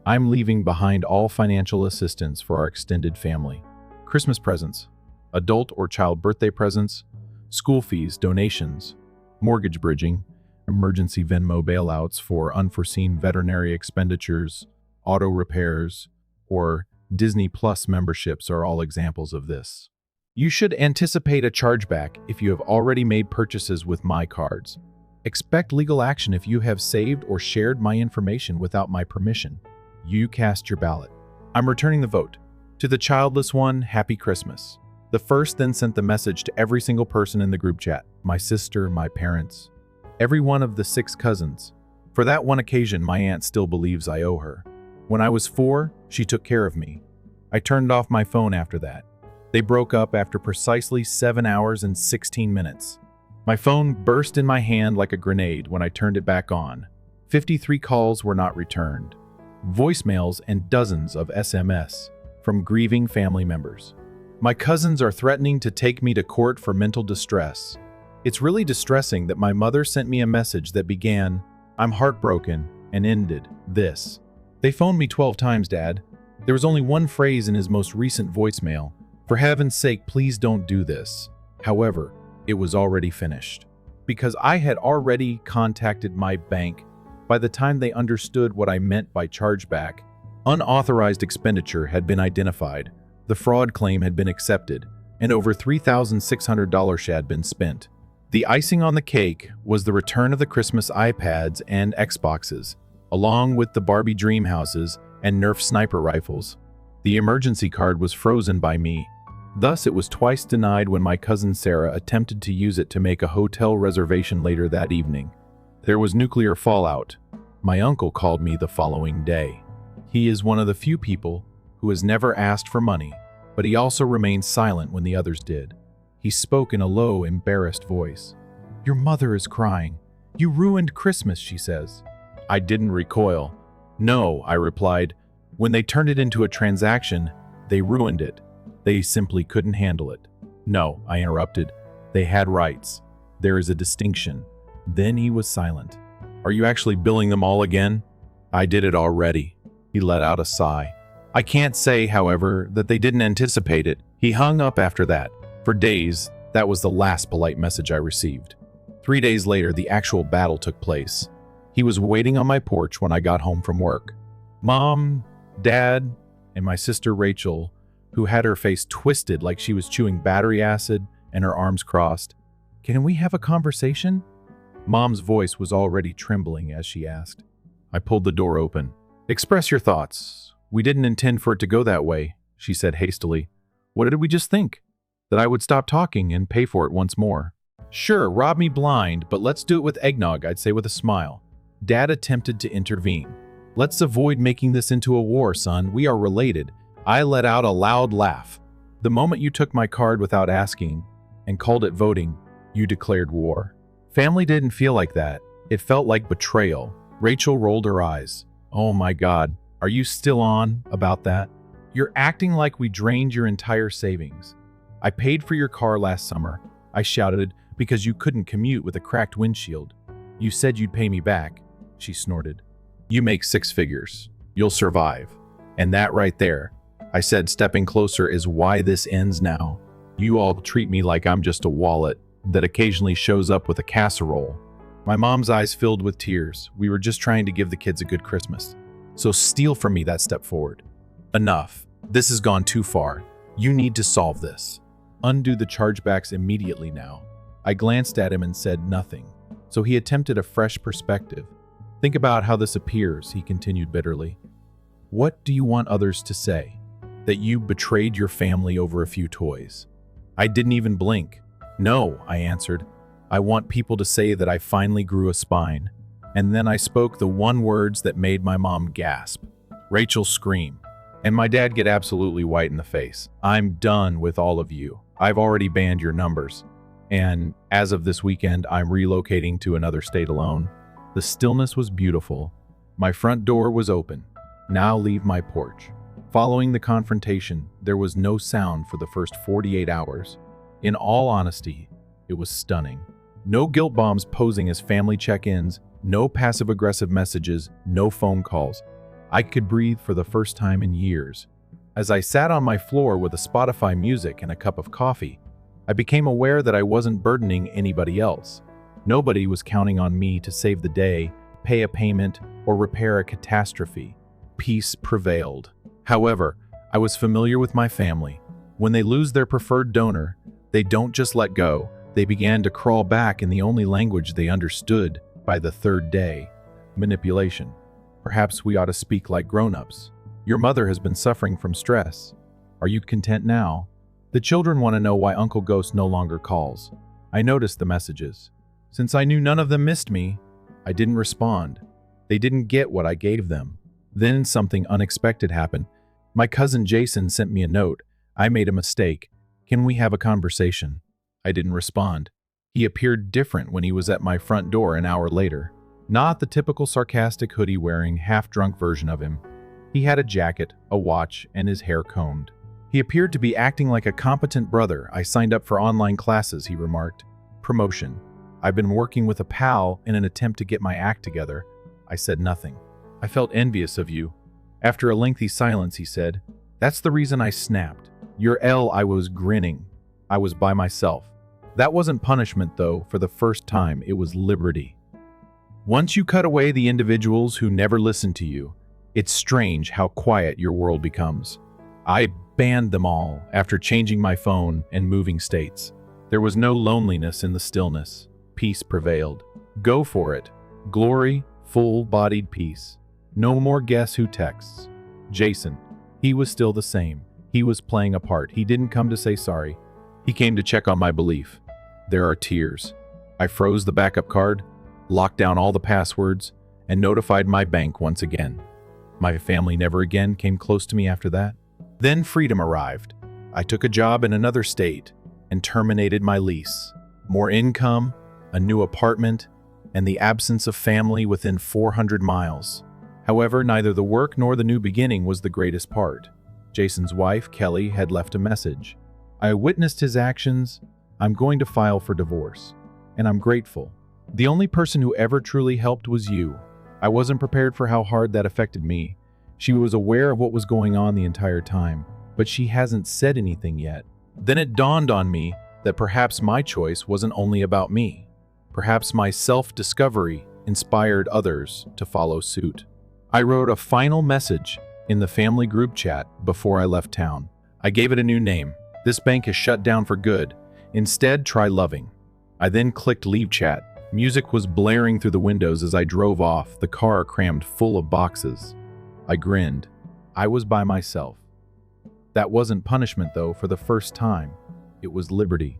I'm leaving behind all financial assistance for our extended family. Christmas presents, adult or child birthday presents, school fees, donations, mortgage bridging, emergency Venmo bailouts for unforeseen veterinary expenditures, auto repairs, or Disney Plus memberships are all examples of this. You should anticipate a chargeback if you have already made purchases with my cards. Expect legal action if you have saved or shared my information without my permission. You cast your ballot. I'm returning the vote. To the childless one, Happy Christmas. The first then sent the message to every single person in the group chat. My sister, my parents, every one of the 6 cousins. For that one occasion, my aunt still believes I owe her. When I was 4, she took care of me. I turned off my phone after that. They broke up after precisely 7 hours and 16 minutes. My phone burst in my hand like a grenade when I turned it back on. 53 calls were not returned. Voicemails and dozens of SMS from grieving family members. My cousins are threatening to take me to court for mental distress. It's really distressing that my mother sent me a message that began, "I'm heartbroken," and ended, "This." They phoned me 12 times, Dad. There was only one phrase in his most recent voicemail. "For heaven's sake, please don't do this." However, it was already finished. Because I had already contacted my bank by the time they understood what I meant by chargeback, unauthorized expenditure had been identified, the fraud claim had been accepted, and over $3,600 had been spent. The icing on the cake was the return of the Christmas iPads and Xboxes, along with the Barbie dream houses and Nerf sniper rifles. The emergency card was frozen by me. Thus, it was twice denied when my cousin Sarah attempted to use it to make a hotel reservation later that evening. There was nuclear fallout. My uncle called me the following day. He is one of the few people who has never asked for money, but he also remained silent when the others did. He spoke in a low, embarrassed voice. "Your mother is crying. You ruined Christmas," she says. I didn't recoil. "No," I replied. "When they turned it into a transaction, they ruined it. They simply couldn't handle it." "No," I interrupted. "They had rights. There is a distinction." Then he was silent. "Are you actually billing them all again?" "I did it already." He let out a sigh. I can't say, however, that they didn't anticipate it. He hung up after that. For days, that was the last polite message I received. 3 days later, the actual battle took place. He was waiting on my porch when I got home from work. Mom, Dad, and my sister Rachel, who had her face twisted like she was chewing battery acid and her arms crossed. "Can we have a conversation?" Mom's voice was already trembling as she asked. I pulled the door open. "Express your thoughts. We didn't intend for it to go that way," she said hastily. "What did we just think? That I would stop talking and pay for it once more?" "Sure, rob me blind, but let's do it with eggnog," I'd say with a smile. Dad attempted to intervene. "Let's avoid making this into a war, son. We are related." I let out a loud laugh. "The moment you took my card without asking and called it voting, you declared war." Family didn't feel like that. It felt like betrayal. Rachel rolled her eyes. "Oh my God, are you still on about that? You're acting like we drained your entire savings. I paid for your car last summer," I shouted, "because you couldn't commute with a cracked windshield. You said you'd pay me back," she snorted. "You make 6 figures. You'll survive. And that right there," I said, stepping closer, "is why this ends now. You all treat me like I'm just a wallet that occasionally shows up with a casserole." My mom's eyes filled with tears. "We were just trying to give the kids a good Christmas. So steal from me that step forward. Enough. This has gone too far. You need to solve this. Undo the chargebacks immediately now." I glanced at him and said nothing. So he attempted a fresh perspective. "Think about how this appears," he continued bitterly. "What do you want others to say? That you betrayed your family over a few toys?" I didn't even blink. "No," I answered. "I want people to say that I finally grew a spine." And then I spoke the one words that made my mom gasp. Rachel scream. And my dad get absolutely white in the face. "I'm done with all of you. I've already banned your numbers. And as of this weekend, I'm relocating to another state alone." The stillness was beautiful. My front door was open. Now leave my porch. Following the confrontation, there was no sound for the first 48 hours. In all honesty, it was stunning. No guilt bombs posing as family check-ins, no passive-aggressive messages, no phone calls. I could breathe for the first time in years. As I sat on my floor with a Spotify music and a cup of coffee, I became aware that I wasn't burdening anybody else. Nobody was counting on me to save the day, pay a payment, or repair a catastrophe. Peace prevailed. However, I was familiar with my family. When they lose their preferred donor, they don't just let go. They began to crawl back in the only language they understood by the third day: manipulation. Perhaps we ought to speak like grown-ups. Your mother has been suffering from stress. Are you content now? The children want to know why Uncle Ghost no longer calls. I noticed the messages. Since I knew none of them missed me, I didn't respond. They didn't get what I gave them. Then something unexpected happened. My cousin Jason sent me a note. I made a mistake. Can we have a conversation? I didn't respond. He appeared different when he was at my front door an hour later. Not the typical sarcastic hoodie-wearing, half-drunk version of him. He had a jacket, a watch, and his hair combed. He appeared to be acting like a competent brother. I signed up for online classes, he remarked. Promotion. I've been working with a pal in an attempt to get my act together. I said nothing. I felt envious of you. After a lengthy silence, he said, That's the reason I snapped. Your L. I was grinning. I was by myself. That wasn't punishment, though. For the first time, it was liberty. Once you cut away the individuals who never listen to you, it's strange how quiet your world becomes. I banned them all after changing my phone and moving states. There was no loneliness in the stillness. Peace prevailed. Go for it. Glory, full-bodied peace. No more guess who texts. Jason. He was still the same. He was playing a part. He didn't come to say sorry. He came to check on my belief. There are tears. I froze the backup card, locked down all the passwords, and notified my bank once again. My family never again came close to me after that. Then freedom arrived. I took a job in another state and terminated my lease. More income, a new apartment, and the absence of family within 400 miles. However, neither the work nor the new beginning was the greatest part. Jason's wife, Kelly, had left a message. I witnessed his actions. I'm going to file for divorce. And I'm grateful. The only person who ever truly helped was you. I wasn't prepared for how hard that affected me. She was aware of what was going on the entire time, but she hasn't said anything yet. Then it dawned on me that perhaps my choice wasn't only about me. Perhaps my self-discovery inspired others to follow suit. I wrote a final message in the family group chat before I left town. I gave it a new name. This bank is shut down for good. Instead, try loving. I then clicked leave chat. Music was blaring through the windows as I drove off, the car crammed full of boxes. I grinned. I was by myself. That wasn't punishment, though. For the first time, it was liberty.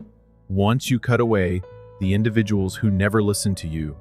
Once you cut away the individuals who never listen to you,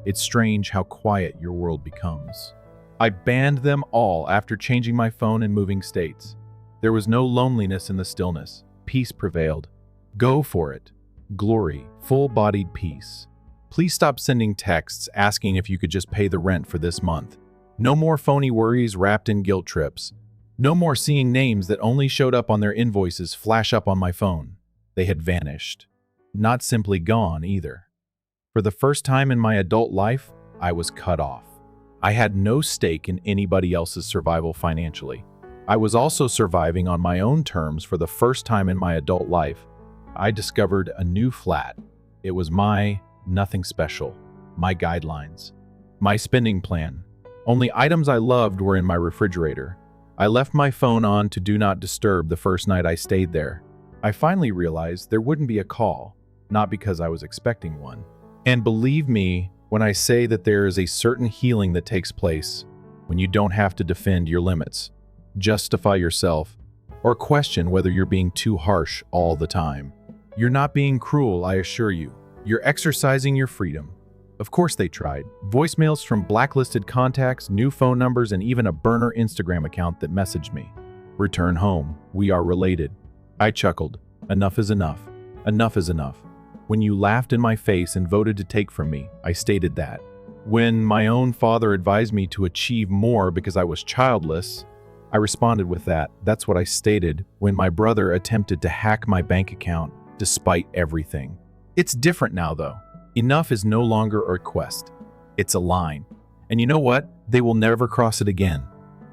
it's strange how quiet your world becomes. I banned them all after changing my phone and moving states. There was no loneliness in the stillness. Peace prevailed. Go for it. Glory, full-bodied peace. Please stop sending texts asking if you could just pay the rent for this month. No more phony worries wrapped in guilt trips. No more seeing names that only showed up on their invoices flash up on my phone. They had vanished. Not simply gone either. For the first time in my adult life, I was cut off. I had no stake in anybody else's survival financially. I was also surviving on my own terms for the first time in my adult life. I discovered a new flat. It was my nothing special, my guidelines, my spending plan. Only items I loved were in my refrigerator. I left my phone on to do not disturb the first night I stayed there. I finally realized there wouldn't be a call, not because I was expecting one. And believe me when I say that there is a certain healing that takes place when you don't have to defend your limits, justify yourself, or question whether you're being too harsh all the time. You're not being cruel, I assure you. You're exercising your freedom. Of course they tried. Voicemails from blacklisted contacts, new phone numbers, and even a burner Instagram account that messaged me. Return home. We are related. I chuckled. Enough is enough. Enough is enough. When you laughed in my face and voted to take from me, I stated that. When my own father advised me to achieve more because I was childless, I responded with that. That's what I stated when my brother attempted to hack my bank account despite everything. It's different now, though. Enough is no longer a request. It's a line. And you know what? They will never cross it again.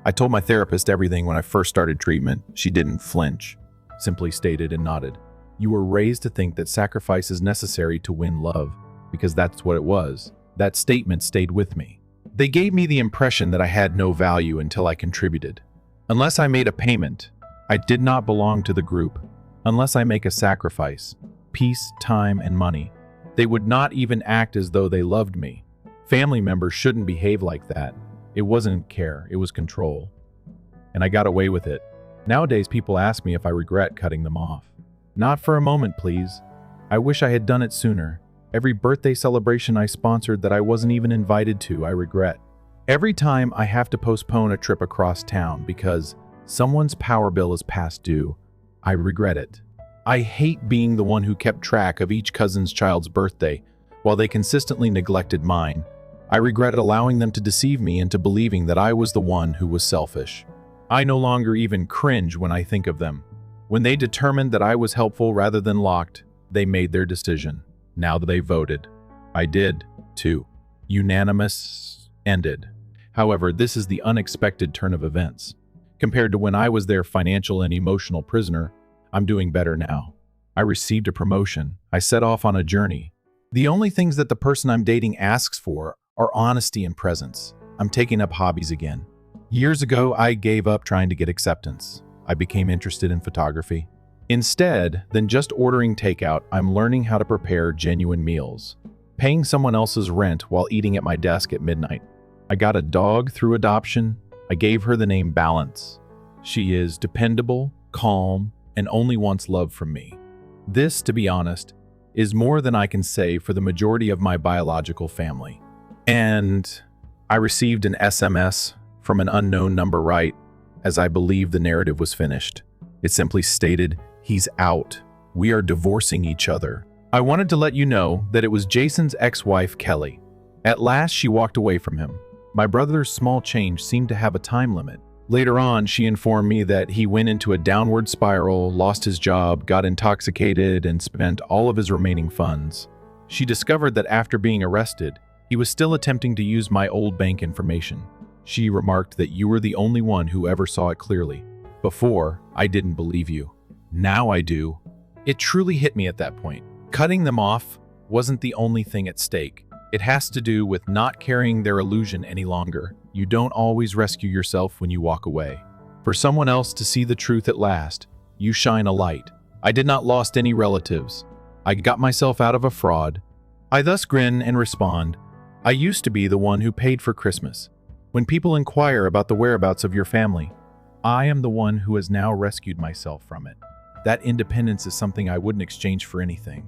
I told my therapist everything when I first started treatment. She didn't flinch, simply stated and nodded. You were raised to think that sacrifice is necessary to win love, because that's what it was. That statement stayed with me. They gave me the impression that I had no value until I contributed. Unless I made a payment, I did not belong to the group. unless I make a sacrifice, peace, time, and money. They would not even act as though they loved me. Family members shouldn't behave like that. It wasn't care, it was control. And I got away with it. Nowadays, people ask me if I regret cutting them off. Not for a moment, please. I wish I had done it sooner. Every birthday celebration I sponsored that I wasn't even invited to, I regret. Every time I have to postpone a trip across town because someone's power bill is past due, I regret it. I hate being the one who kept track of each cousin's child's birthday while they consistently neglected mine. I regret allowing them to deceive me into believing that I was the one who was selfish. I no longer even cringe when I think of them. When they determined that I was helpful rather than locked, they made their decision. Now that they voted, I did, too. Unanimous ended. However, this is the unexpected turn of events. Compared to when I was their financial and emotional prisoner, I'm doing better now. I received a promotion. I set off on a journey. The only things that the person I'm dating asks for are honesty and presence. I'm taking up hobbies again. Years ago, I gave up trying to get acceptance. I became interested in photography. Instead than just ordering takeout, I'm learning how to prepare genuine meals, paying someone else's rent while eating at my desk at midnight. I got a dog through adoption. I gave her the name Balance. She is dependable, calm, and only wants love from me. This, to be honest, is more than I can say for the majority of my biological family. And I received an SMS from an unknown number right as I believed the narrative was finished. It simply stated, "He's out. We are divorcing each other." I wanted to let you know that it was Jason's ex-wife, Kelly. At last, she walked away from him. My brother's small change seemed to have a time limit. Later on, she informed me that he went into a downward spiral, lost his job, got intoxicated, and spent all of his remaining funds. She discovered that after being arrested, he was still attempting to use my old bank information. She remarked that you were the only one who ever saw it clearly. Before, I didn't believe you. Now I do. It truly hit me at that point. Cutting them off wasn't the only thing at stake. It has to do with not carrying their illusion any longer. You don't always rescue yourself when you walk away. For someone else to see the truth at last, you shine a light. I did not lost any relatives. I got myself out of a fraud. I thus grin and respond, I used to be the one who paid for Christmas. When people inquire about the whereabouts of your family, I am the one who has now rescued myself from it. That independence is something I wouldn't exchange for anything.